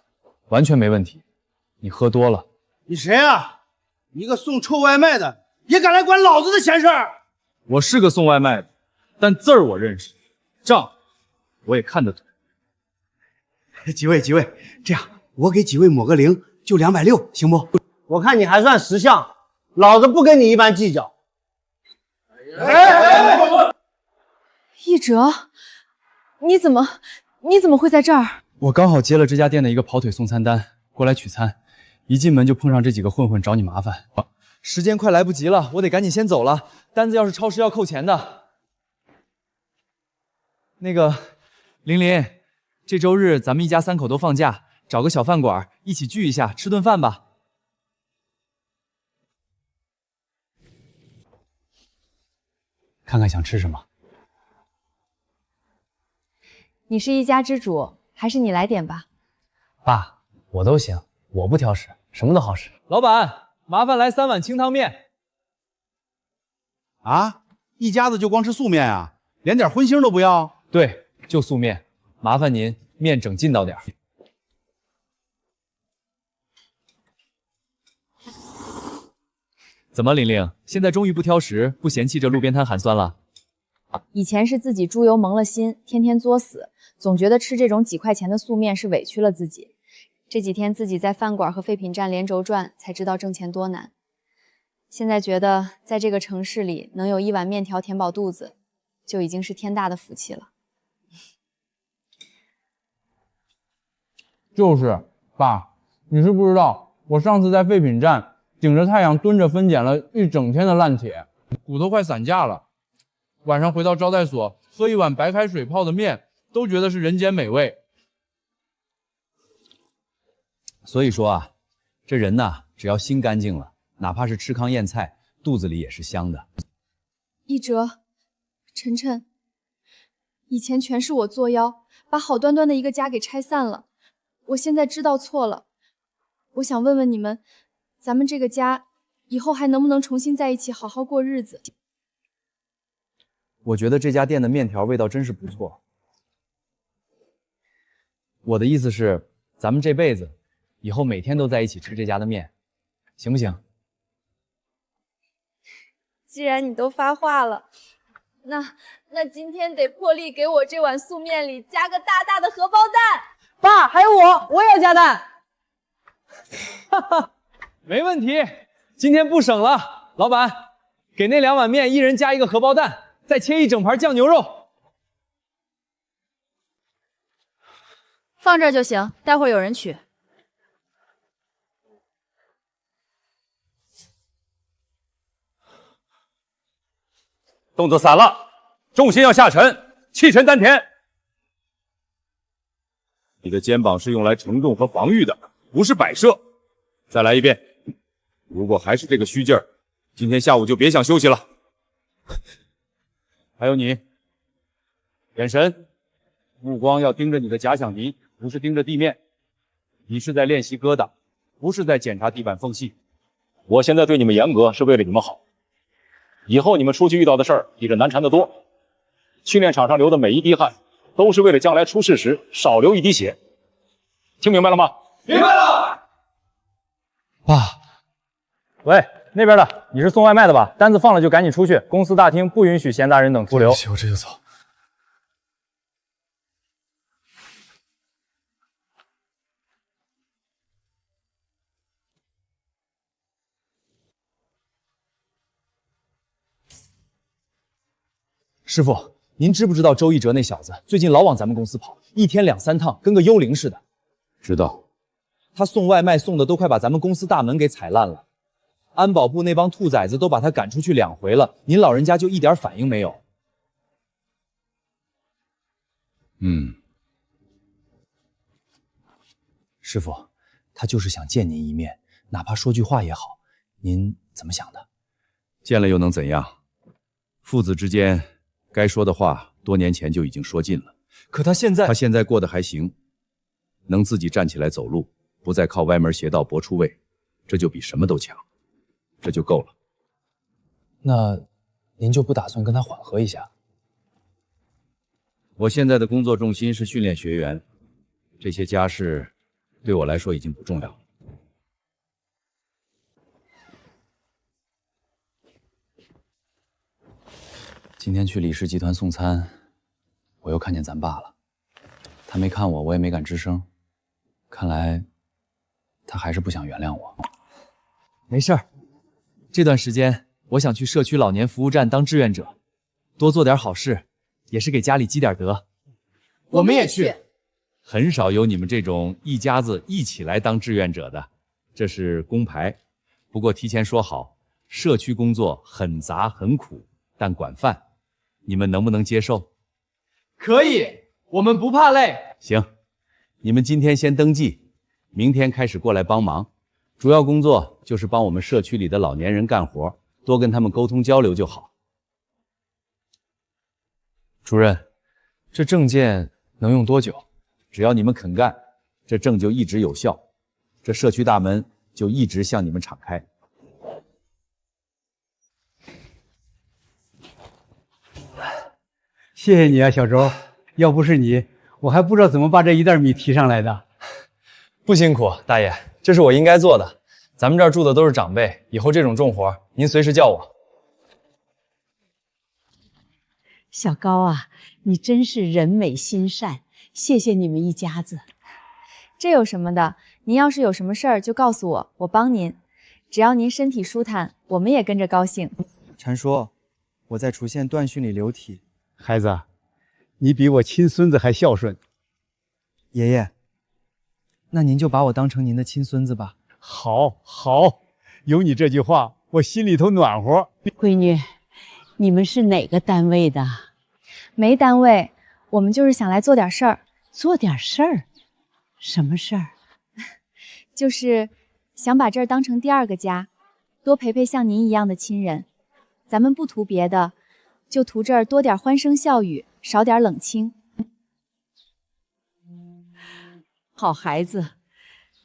完全没问题。你喝多了。你谁啊？一个送臭外卖的也敢来管老子的闲事儿？我是个送外卖的，但字儿我认识，账我也看得懂。几位，这样我给几位抹个零，就260，行不？我看你还算识相，老子不跟你一般计较。一哲，你怎么会在这儿？我刚好接了这家店的一个跑腿送餐单，过来取餐，一进门就碰上这几个混混找你麻烦。时间快来不及了，我得赶紧先走了。单子要是超时要扣钱的。那个，琳琳，这周日咱们一家3口都放假，找个小饭馆一起聚一下，吃顿饭吧。看看想吃什么。你是一家之主，还是你来点吧？爸，我都行，我不挑食，什么都好吃。老板，麻烦来3碗清汤面。啊，一家子就光吃素面啊？连点荤腥都不要？对，就素面，麻烦您面整劲道点。怎么，玲玲，现在终于不挑食，不嫌弃这路边摊寒酸了？以前是自己猪油蒙了心，天天作死，总觉得吃这种几块钱的素面是委屈了自己。这几天自己在饭馆和废品站连轴转，才知道挣钱多难。现在觉得在这个城市里能有1碗面条填饱肚子，就已经是天大的福气了。就是爸，你是不知道，我上次在废品站顶着太阳蹲着分拣了一整天的烂铁，骨头快散架了。晚上回到招待所，喝一碗白开水泡的面，都觉得是人间美味。所以说啊，这人呐，只要心干净了，哪怕是吃糠咽菜，肚子里也是香的。一哲，晨晨，以前全是我作妖，把好端端的一个家给拆散了。我现在知道错了，我想问问你们，咱们这个家以后还能不能重新在一起好好过日子？我觉得这家店的面条味道真是不错。我的意思是，咱们这辈子以后每天都在一起吃这家的面，行不行？既然你都发话了，那今天得破例给我这碗素面里加个大大的荷包蛋。爸，还有我也要加蛋。哈哈，没问题，今天不省了。老板，给那2碗面一人加1个荷包蛋，再切1整盘酱牛肉。放这儿就行，待会儿有人取。动作散了，重心要下沉，气沉丹田。你的肩膀是用来承重和防御的，不是摆设。再来一遍。如果还是这个虚劲儿，今天下午就别想休息了。还有你，眼神，目光要盯着你的假想敌，不是盯着地面。你是在练习疙瘩，不是在检查地板缝隙。我现在对你们严格，是为了你们好。以后你们出去遇到的事儿比这难缠得多。训练场上流的每一滴汗，都是为了将来出事时少流一滴血。听明白了吗？明白了。爸，喂，那边的，你是送外卖的吧？单子放了就赶紧出去，公司大厅不允许闲杂人等驻留。对不起，我这就走。师傅，您知不知道周一哲那小子最近老往咱们公司跑，一天2、3趟，跟个幽灵似的？知道。他送外卖送的都快把咱们公司大门给踩烂了，安保部那帮兔崽子都把他赶出去2回了，您老人家就一点反应没有。师傅，他就是想见您一面，哪怕说句话也好，您怎么想的？见了又能怎样？父子之间该说的话，多年前就已经说尽了。可他现在过得还行，能自己站起来走路，不再靠歪门邪道搏出位，这就比什么都强，这就够了。那您就不打算跟他缓和一下？我现在的工作重心是训练学员，这些家事对我来说已经不重要了。今天去李氏集团送餐，我又看见咱爸了。他没看我，我也没敢吱声。看来他还是不想原谅我。没事儿，这段时间我想去社区老年服务站当志愿者，多做点好事，也是给家里积点德。我们也去。很少有你们这种一家子一起来当志愿者的，这是工牌。不过提前说好，社区工作很杂很苦，但管饭，你们能不能接受？可以，我们不怕累。行，你们今天先登记，明天开始过来帮忙。主要工作就是帮我们社区里的老年人干活，多跟他们沟通交流就好。主任，这证件能用多久？只要你们肯干，这证就一直有效，这社区大门就一直向你们敞开。谢谢你啊，小周，要不是你，我还不知道怎么把这一袋米提上来的。不辛苦，大爷，这是我应该做的。咱们这儿住的都是长辈，以后这种重活，您随时叫我。小高啊，你真是人美心善，谢谢你们一家子。这有什么的？您要是有什么事儿就告诉我，我帮您。只要您身体舒坦，我们也跟着高兴。禅叔，我在滁县断训里流体。孩子，你比我亲孙子还孝顺。爷爷，那您就把我当成您的亲孙子吧。好，好，有你这句话，我心里头暖和。闺女，你们是哪个单位的？没单位，我们就是想来做点事儿。做点事儿？什么事儿？就是想把这儿当成第二个家，多陪陪像您一样的亲人。咱们不图别的，就图这儿多点欢声笑语，少点冷清。好孩子，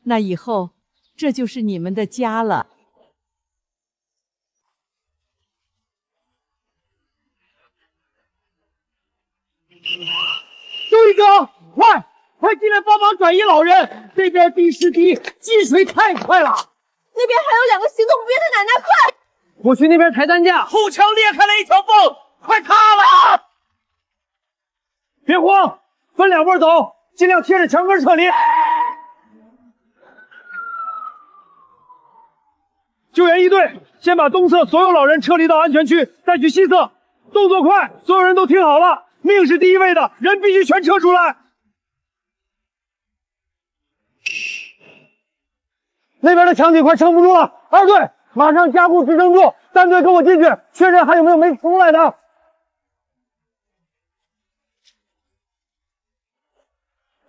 那以后这就是你们的家了。周一哥，快进来帮忙转移老人！这边地势低，进水太快了。那边还有2个行动不便的奶奶，快！我去那边抬担架，后墙裂开了一条缝，快塌了！别慌，分2波走，尽量贴着墙根撤离。救援一队，先把东侧所有老人撤离到安全区，再去西侧。动作快，所有人都听好了，命是第一位的，人必须全撤出来。那边的墙体快撑不住了，2队马上加固支撑住，3队跟我进去，确认还有没有没出来的。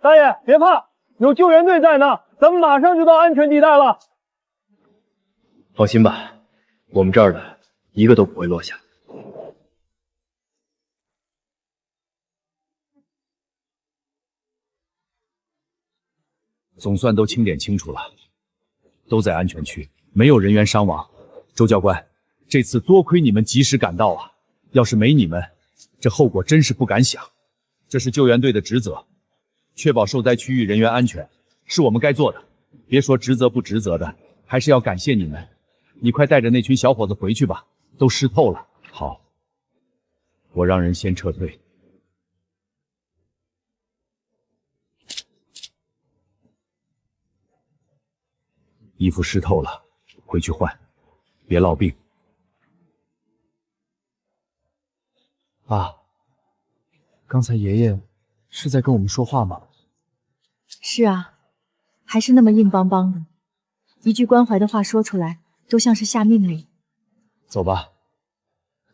大爷别怕，有救援队在呢，咱们马上就到安全地带了。放心吧，我们这儿的一个都不会落下。总算都清点清楚了，都在安全区，没有人员伤亡。周教官，这次多亏你们及时赶到啊！要是没你们，这后果真是不敢想。这是救援队的职责，确保受灾区域人员安全，是我们该做的。别说职责不职责的，还是要感谢你们。你快带着那群小伙子回去吧，都湿透了。好，我让人先撤退。衣服湿透了，回去换，别落病。爸，刚才爷爷是在跟我们说话吗？是啊，还是那么硬邦邦的，一句关怀的话说出来，都像是下命令。走吧，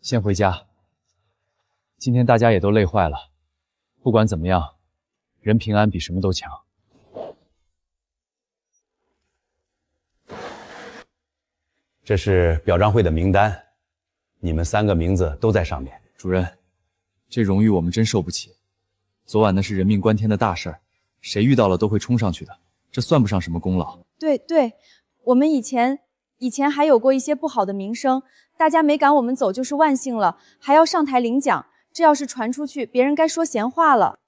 先回家。今天大家也都累坏了，不管怎么样，人平安比什么都强。这是表彰会的名单，你们3个名字都在上面。主任，这荣誉我们真受不起。昨晚那是人命关天的大事儿，谁遇到了都会冲上去的，这算不上什么功劳。对，我们以前还有过一些不好的名声，大家没赶我们走就是万幸了，还要上台领奖，这要是传出去，别人该说闲话了。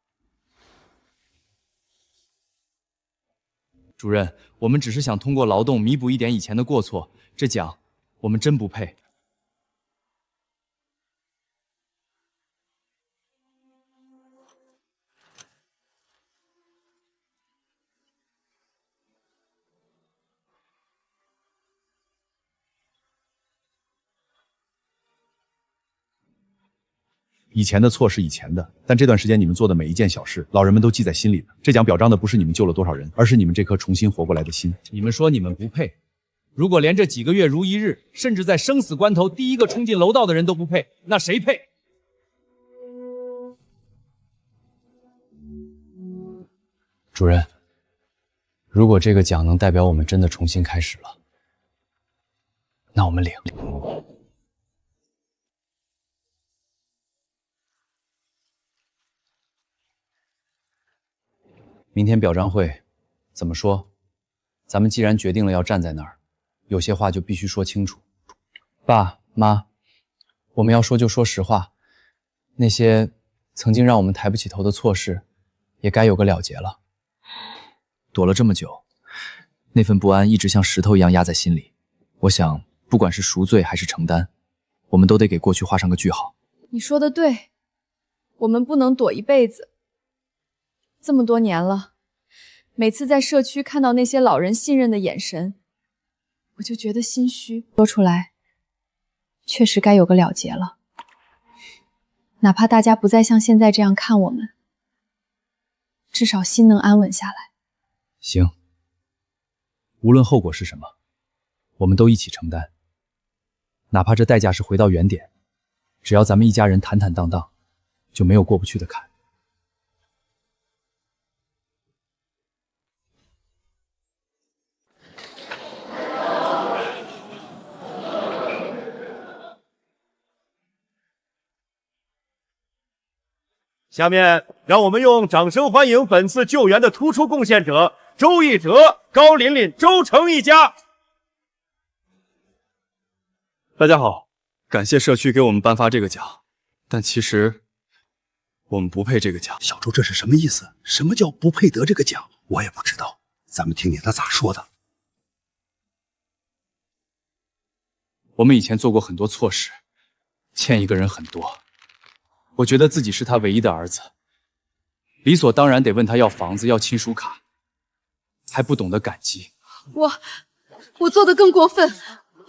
主任，我们只是想通过劳动弥补一点以前的过错，这奖我们真不配。以前的错是以前的，但这段时间你们做的每一件小事，老人们都记在心里的。这奖表彰的不是你们救了多少人，而是你们这颗重新活过来的心。你们说你们不配，如果连这几个月如一日，甚至在生死关头第一个冲进楼道的人都不配，那谁配？主任，如果这个奖能代表我们真的重新开始了，那我们领。明天表彰会怎么说？咱们既然决定了要站在那儿，有些话就必须说清楚。爸妈，我们要说就说实话，那些曾经让我们抬不起头的错事，也该有个了结了。躲了这么久，那份不安一直像石头一样压在心里。我想，不管是赎罪还是承担，我们都得给过去画上个句号。你说的对，我们不能躲一辈子。这么多年了，每次在社区看到那些老人信任的眼神，我就觉得心虚。说出来，确实该有个了结了。哪怕大家不再像现在这样看我们，至少心能安稳下来。行，无论后果是什么，我们都一起承担。哪怕这代价是回到原点，只要咱们一家人坦坦荡荡，就没有过不去的坎。下面让我们用掌声欢迎本次救援的突出贡献者周一哲、高琳琳、周成一家。大家好，感谢社区给我们颁发这个奖，但其实我们不配这个奖。小周这是什么意思？什么叫不配得这个奖？我也不知道，咱们听听他咋说的。我们以前做过很多错事，欠一个人很多。我觉得自己是他唯一的儿子，理所当然得问他要房子、要亲属卡，还不懂得感激。我做的更过分，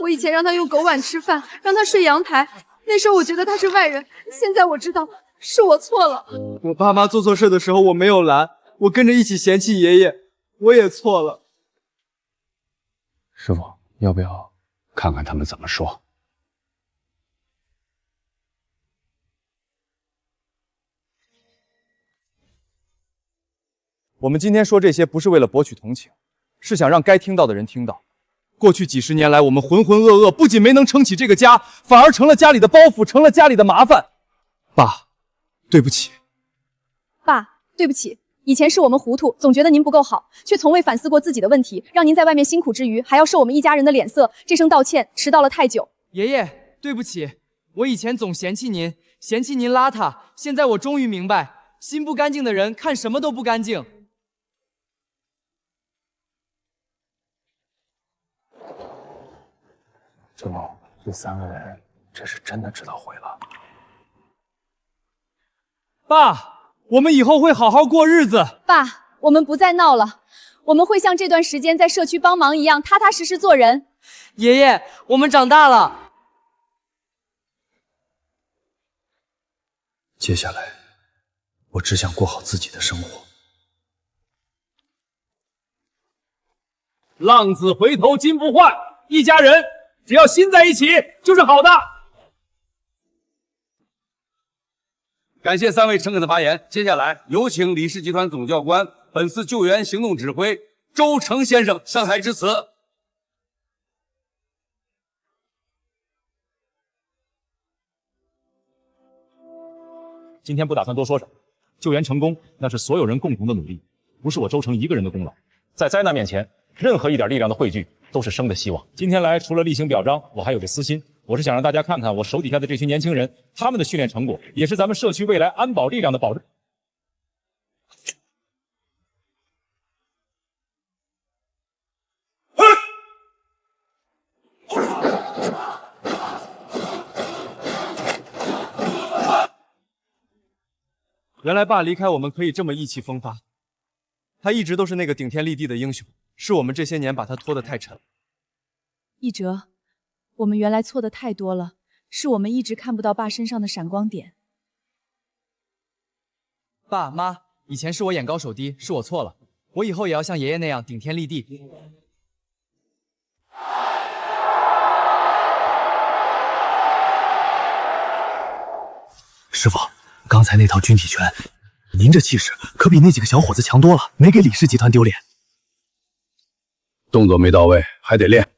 我以前让他用狗碗吃饭，让他睡阳台，那时候我觉得他是外人，现在我知道是我错了。我爸妈做错事的时候我没有拦，我跟着一起嫌弃爷爷，我也错了。师傅，要不要看看他们怎么说？我们今天说这些不是为了博取同情，是想让该听到的人听到。过去几十年来，我们浑浑噩噩，不仅没能撑起这个家，反而成了家里的包袱，成了家里的麻烦。爸，对不起。爸，对不起，以前是我们糊涂，总觉得您不够好，却从未反思过自己的问题，让您在外面辛苦之余，还要受我们一家人的脸色。这声道歉迟到了太久。爷爷，对不起，我以前总嫌弃您邋遢，现在我终于明白，心不干净的人看什么都不干净。周某，这3个人这是真的知道悔了。爸，我们以后会好好过日子。爸，我们不再闹了，我们会像这段时间在社区帮忙一样，踏踏实实做人。爷爷，我们长大了。接下来，我只想过好自己的生活。浪子回头金不换，一家人只要心在一起就是好的。感谢3位诚恳的发言，接下来有请李氏集团总教官、本次救援行动指挥周成先生上台致辞。今天不打算多说什么，救援成功那是所有人共同的努力，不是我周成一个人的功劳。在灾难面前，任何一点力量的汇聚都是生的希望。今天来除了例行表彰，我还有个私心，我是想让大家看看我手底下的这群年轻人，他们的训练成果，也是咱们社区未来安保力量的保证。原来爸离开我们可以这么意气风发，他一直都是那个顶天立地的英雄，是我们这些年把他拖得太沉了。一哲，我们原来错的太多了，是我们一直看不到爸身上的闪光点。爸妈，以前是我眼高手低，是我错了，我以后也要像爷爷那样顶天立地。师傅，刚才那套军体拳，您这气势可比那几个小伙子强多了，没给李氏集团丢脸。动作没到位，还得练。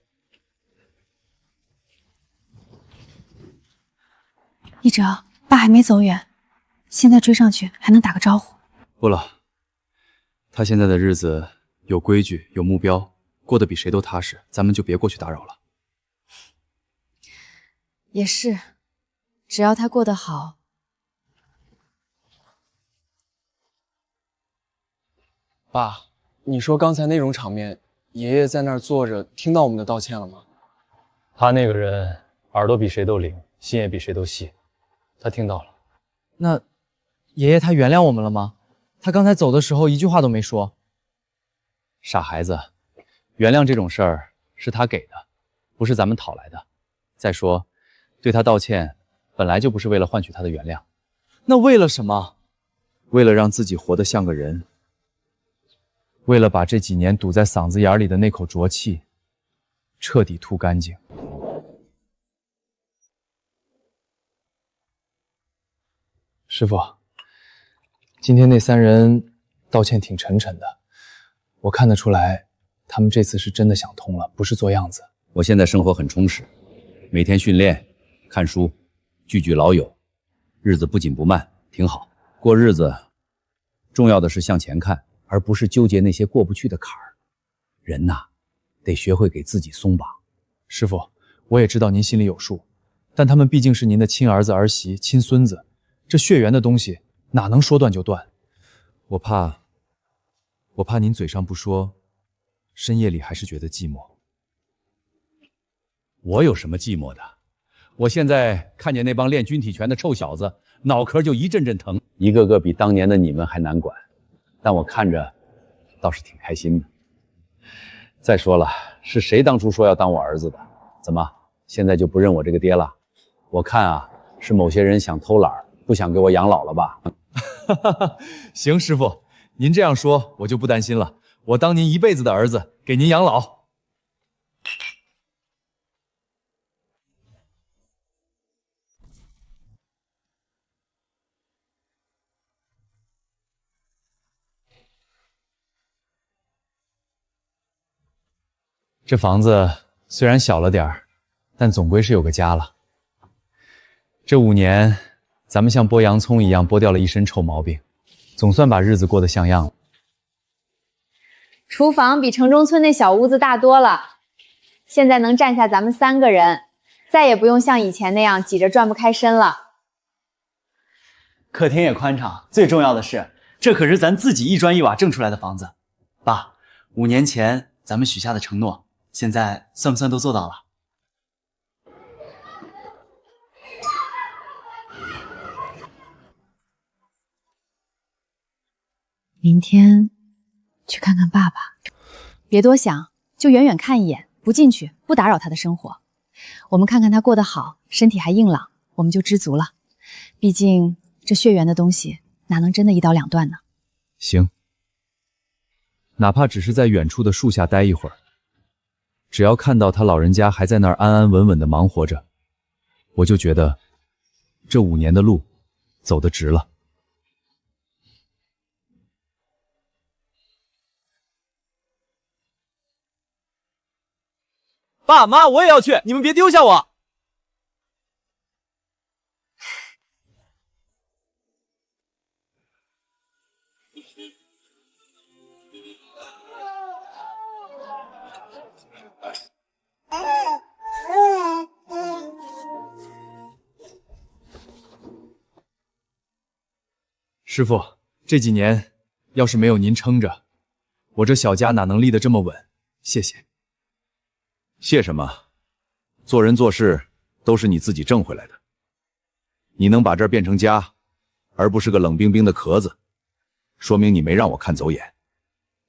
一哲，爸还没走远，现在追上去还能打个招呼。不了，他现在的日子有规矩，有目标，过得比谁都踏实，咱们就别过去打扰了。也是，只要他过得好。爸，你说刚才那种场面，爷爷在那儿坐着，听到我们的道歉了吗？他那个人耳朵比谁都灵，心也比谁都细，他听到了。那爷爷他原谅我们了吗？他刚才走的时候一句话都没说。傻孩子，原谅这种事儿是他给的，不是咱们讨来的。再说，对他道歉本来就不是为了换取他的原谅。那为了什么？为了让自己活得像个人。为了把这几年堵在嗓子眼里的那口浊气彻底吐干净。师傅，今天那3人道歉挺诚恳的，我看得出来，他们这次是真的想通了，不是做样子。我现在生活很充实，每天训练、看书、聚聚老友，日子不紧不慢，挺好。过日子，重要的是向前看，而不是纠结那些过不去的坎儿。人呐，得学会给自己松绑。师傅，我也知道您心里有数，但他们毕竟是您的亲儿子、儿媳、亲孙子，这血缘的东西哪能说断就断？我怕您嘴上不说，深夜里还是觉得寂寞。我有什么寂寞的？我现在看见那帮练军体拳的臭小子，脑壳就一阵阵疼，一个个比当年的你们还难管，但我看着倒是挺开心的。再说了，是谁当初说要当我儿子的？怎么现在就不认我这个爹了？我看啊，是某些人想偷懒，不想给我养老了吧？行，师傅，您这样说我就不担心了。我当您一辈子的儿子，给您养老。这房子虽然小了点儿，但总归是有个家了。这5年，咱们像剥洋葱一样剥掉了一身臭毛病，总算把日子过得像样了。厨房比城中村那小屋子大多了，现在能站下咱们3个人，再也不用像以前那样挤着转不开身了。客厅也宽敞，最重要的是，这可是咱自己一砖一瓦挣出来的房子。爸，5年前咱们许下的承诺，现在算不算都做到了？明天去看看爸爸，别多想，就远远看一眼，不进去，不打扰他的生活。我们看看他过得好，身体还硬朗，我们就知足了。毕竟这血缘的东西，哪能真的一刀两断呢？行，哪怕只是在远处的树下待一会儿，只要看到他老人家还在那儿安安稳稳的忙活着，我就觉得这5年的路走得值了。爸妈，我也要去，你们别丢下我。师傅，这几年要是没有您撑着，我这小家哪能立得这么稳？谢谢。谢什么？做人做事都是你自己挣回来的。你能把这儿变成家，而不是个冷冰冰的壳子，说明你没让我看走眼。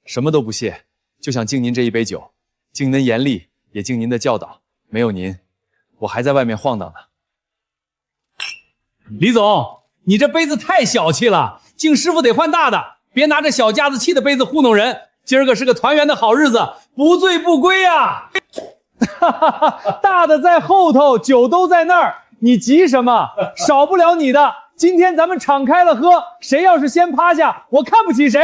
什么都不谢，就想敬您这一杯酒，敬您的严厉，也敬您的教导。没有您，我还在外面晃荡呢。李总，你这杯子太小气了，敬师傅得换大的，别拿着小家子气的杯子糊弄人。今儿个是个团圆的好日子，不醉不归啊！大的在后头，酒都在那儿，你急什么？少不了你的。今天咱们敞开了喝，谁要是先趴下，我看不起谁。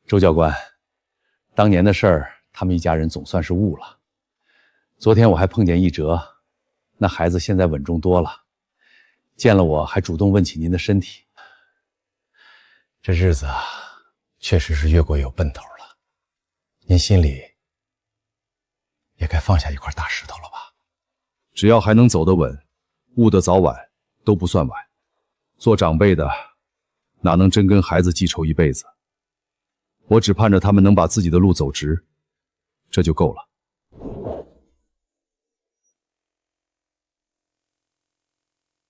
周教官，当年的事儿，他们一家人总算是悟了。昨天我还碰见一哲，那孩子现在稳重多了，见了我还主动问起您的身体。这日子啊，确实是越过有奔头了，您心里也该放下一块大石头了吧？只要还能走得稳，悟得早晚都不算晚。做长辈的，哪能真跟孩子记仇一辈子？我只盼着他们能把自己的路走直，这就够了。